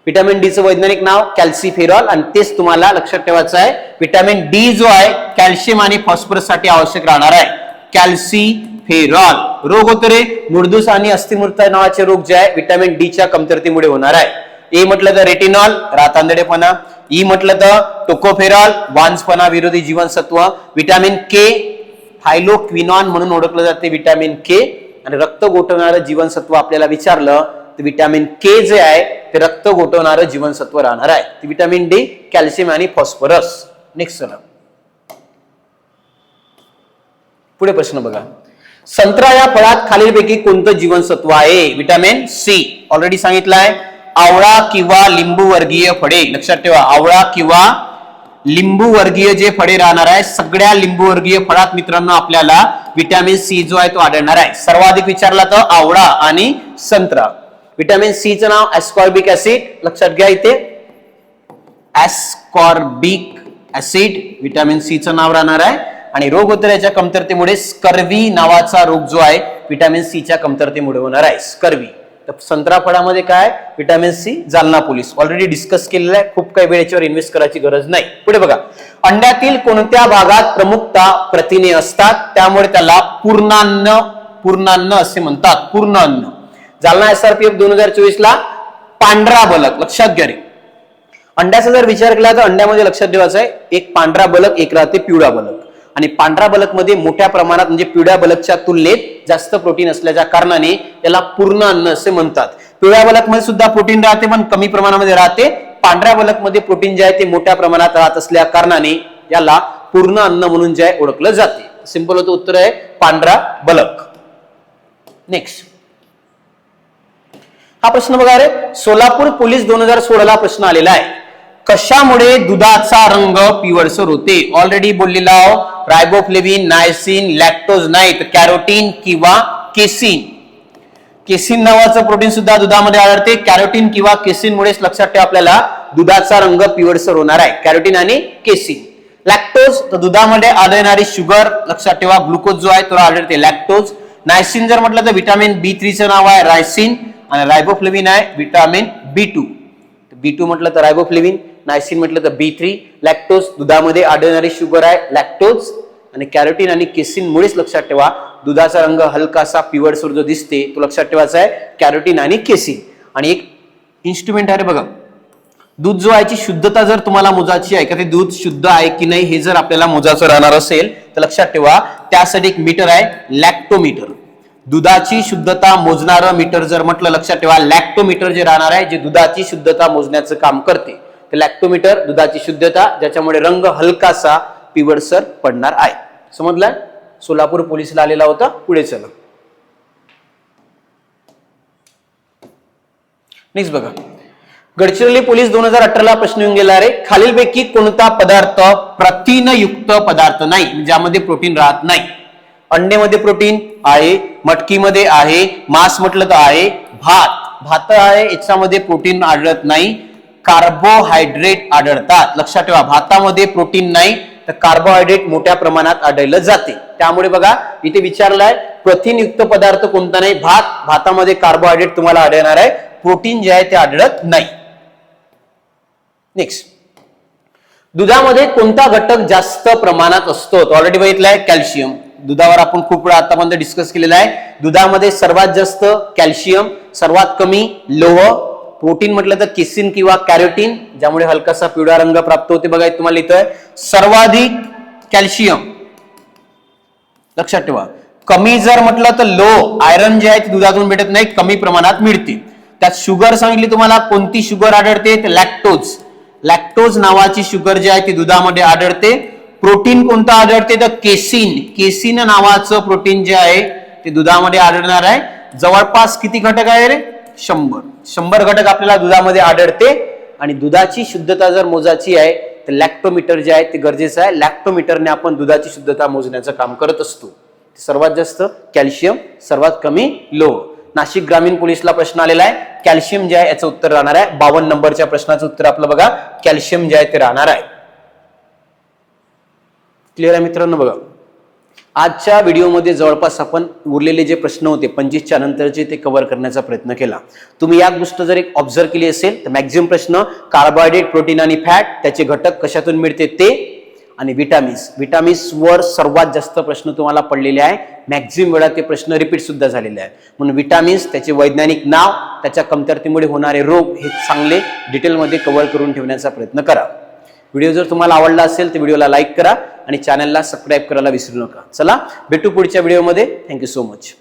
विटामिन D चं वैज्ञानिक नाव कॅल्सिफेरॉल, आणि तेच तुम्हाला लक्षात ठेवायचं आहे. विटामिन D जो आहे कॅल्शियम आणि फॉस्फरस साठी आवश्यक राहणार आहे. कॅल्सिफेरॉल. रोग होतो रे मुर्दूस आणि अस्थिमूर्छा नावाचे रोग जे आहे विटामिन D च्या कमतरतेमुळे होणार आहे. ए म्हटलं तर रेटिनॉल रातांदळेपणा, ई म्हटलं तर टोकोफेरॉल वांझपणा विरोधी जीवनसत्व, विटामिन K थायलोक्विनॉन म्हणून ओळखलं जाते विटामिन K, आणि रक्त गोठवणारं जीवनसत्व आपल्याला विचारलं तर विटामिन K जे आहे ते रक्त गोठवणारं जीवनसत्व राहणार आहे. विटामिन D, कॅल्शियम आणि फॉस्फरस. नेक्स्ट चला पुढे प्रश्न बघा. संत्रा या फळात खालीलपैकी कोणतं जीवनसत्व आहे? Vitamin C. ऑलरेडी सांगितलंय आवळा किंवा लिंबू वर्गीय फळे. लक्षात ठेवा आवळा किंवा लिंबू वर्गीय जे फळे राहणार आहे सगळ्या लिंबू वर्गीय फळात मित्रांनो आपल्याला विटामिन C जो आहे तो आढळणार आहे. सर्वाधिक विचारला तर आवळा आणि संत्रा. विटामिन C चं नाव एस्कॉर्बिक ऍसिड. लक्षात घ्या इथे एस्कॉर्बिक ऍसिड विटामिन C चं नाव राहणार आहे, आणि रोग होतो याच्या कमतरतेमुळे स्कर्वी नावाचा रोग जो आहे विटामिन C च्या कमतरतेमुळे होणार आहे स्कर्वी. तर संत्रा फळामध्ये काय vitamin C. Jalna police already discuss केलेलं आहे. खूप काही वेळ याच्यावर इन्व्हेस्ट करायची गरज नाही. पुढे बघा अंड्यातील कोणत्या भागात प्रमुखता प्रथिने असतात त्यामुळे त्याला पूर्णान्न असे म्हणतात. पूर्ण अन्न. जालना SRPF 2024 ला पांढरा बलक. लक्षात घ्या रे. अंड्याचा जर विचार केला तर अंड्यामध्ये लक्षात ठेवायचं आहे एक पांढरा बलक एक राहते पिवळा बलक. आणि पांढरा बलक मध्ये मोठ्या प्रमाणात म्हणजे पिवळ्या बलकच्या तुलनेत जास्त प्रोटीन असल्याच्या कारणाने त्याला पूर्ण अन्न असे म्हणतात. पिवळ्या बलक मध्ये सुद्धा प्रोटीन राहते पण कमी प्रमाणामध्ये राहते. पांढऱ्या बलक मध्ये प्रोटीन जे आहे ते मोठ्या प्रमाणात राहत असल्या कारणाने याला पूर्ण अन्न म्हणून जे आहे ओळखलं जाते. सिंपल होतं उत्तर आहे पांढरा बलक. नेक्स्ट हा प्रश्न बघा रे. सोलापूर पोलीस 2016 ला प्रश्न आलेला आहे. कशामुळे दुधाचा रंग पिवळसर होते? ऑलरेडी बोललेला आहो. रायबोफ्लेविन, नायसिन, लॅक्टोज नाही तर कॅरोटीन किंवा केसिन. केसिन नावाचं प्रोटीन सुद्धा दुधामध्ये आढळते. कॅरोटीन किंवा केसिन मुळेच लक्षात ठेवा आपल्याला दुधाचा रंग पिवळसर होणार आहे. कॅरोटीन आणि केसिन. लॅक्टोज तर दुधामध्ये आढळणारी शुगर. लक्षात ठेवा ग्लुकोज जो आहे तो आढळते लॅक्टोज. नायसिन जर म्हटलं तर व्हिटॅमिन B3 चं नाव आहे रायसिन आणि रायबोफ्लेविन आहे व्हिटॅमिन B2. B2 म्हटलं तर रायबोफ्लेविन, नायसिन म्हटलं तर B3. लॅक्टोज दुधामध्ये आढळणारी शुगर आहे लॅक्टोज आणि कॅरोटीन आणि केसिन मुळेच लक्षात ठेवा दुधाचा रंग हलकासा पिवळसर जो दिसते तो लक्षात ठेवायचा आहे कॅरोटीन आणि केसिन. आणि एक इन्स्ट्रुमेंट आहे बघा. दूध जो आहे शुद्धता जर तुम्हाला मोजायची आहे का ते दूध शुद्ध आहे की नाही हे जर आपल्याला मोजायचं राहणार असेल तर लक्षात ठेवा त्यासाठी एक मीटर आहे लॅक्टोमीटर. दुधाची शुद्धता मोजणारं मीटर जर म्हटलं लक्षात ठेवा लॅक्टोमीटर जे राहणार आहे जे दुधाची शुद्धता मोजण्याचं काम करते ते लॅक्टोमीटर दुधाची शुद्धता ज्याच्यामुळे रंग हलकासा पिवळसर पडणार आहे. समजलं? सोलापूर पोलीसला आलेला होता. पुढे चला. नेक्स्ट बघा. गडचिरोली पोलीस 2018 ला प्रश्न येऊन गेला रे. खालीलपैकी कोणता पदार्थ प्रथिनयुक्त पदार्थ नाही ज्यामध्ये प्रोटीन राहत नाही? अंडेमध्ये प्रोटीन आहे, मटकीमध्ये आहे, मांस म्हटलं तर आहे, भात आहे याच्यामध्ये प्रोटीन आढळत नाही. कार्बोहायड्रेट आढळतात. लक्षात ठेवा भातामध्ये प्रोटीन नाही तर कार्बोहायड्रेट मोठ्या प्रमाणात आढळलं जाते. त्यामुळे बघा इथे विचारलाय प्रथिनयुक्त पदार्थ कोणता नाही? भातामध्ये कार्बोहायड्रेट तुम्हाला आढळणार आहे. प्रोटीन जे आहे ते आढळत नाही. नेक्स्ट दुधामध्ये कोणता घटक जास्त प्रमाणात असतो? ऑलरेडी बघितलाय कॅल्शियम. दुधावर आपण खूप वेळा आतापर्यंत डिस्कस केलेला आहे. दुधामध्ये सर्वात जास्त कॅल्शियम, सर्वात कमी लोह. प्रोटीन म्हटलं तर केसिन किंवा कॅरोटीन ज्यामुळे हलकासा पिवळा रंग प्राप्त होते. बघा तुम्हाला लिहितोय सर्वाधिक कॅल्शियम. लक्षात ठेवा. कमी जर म्हटलं तर लो आयरन जे आहे ते दुधातून भेटत नाही कमी प्रमाणात मिळते. त्यात शुगर सांगितली तुम्हाला कोणती शुगर आढळते तर लॅक्टोज. लॅक्टोज नावाची शुगर जी आहे ती दुधामध्ये आढळते. प्रोटीन कोणतं आढळते तर केसिन. केसिन नावाचं प्रोटीन जे आहे ते दुधामध्ये आढळणार आहे. जवळपास किती घटक आहे रे? 100 घटक आपल्याला दुधामध्ये आढळते. आणि दुधाची शुद्धता जर मोजायची आहे तर लॅक्टोमीटर जे आहे ते गरजेचं आहे. लॅक्टोमीटरने आपण दुधाची शुद्धता मोजण्याचं काम करत असतो. सर्वात जास्त कॅल्शियम, सर्वात कमी लोह. नाशिक ग्रामीण पोलीसला प्रश्न आलेला आहे. कॅल्शियम जे आहे याचं उत्तर राहणार आहे. 52 नंबरच्या प्रश्नाचं उत्तर आपलं बघा कॅल्शियम जे आहे ते राहणार आहे. क्लिअर आहे मित्रांनो? बघा आजच्या व्हिडिओमध्ये जवळपास आपण उरलेले जे प्रश्न होते 25च्या नंतरचे ते कव्हर करण्याचा प्रयत्न केला. तुम्ही या गोष्ट जर एक ऑब्झर्व केली असेल तर मॅक्झिमम प्रश्न कार्बोहायड्रेट, प्रोटीन आणि फॅट त्याचे घटक कशातून मिळते ते आणि विटामिन्स वर सर्वात जास्त प्रश्न तुम्हाला पडलेले आहे. मॅक्झिमम वेळा ते प्रश्न रिपीट सुद्धा झालेले आहेत. म्हणून विटामिन्स त्याचे वैज्ञानिक नाव त्याच्या कमतरतेमुळे होणारे रोग हे चांगले डिटेलमध्ये कव्हर करून ठेवण्याचा प्रयत्न करा. व्हिडिओ जर तुम्हाला आवडला असेल तर व्हिडिओला लाईक करा आणि चॅनलला सबस्क्राईब करायला विसरू नका. चला भेटू पुढच्या व्हिडिओमध्ये. Thank you so much.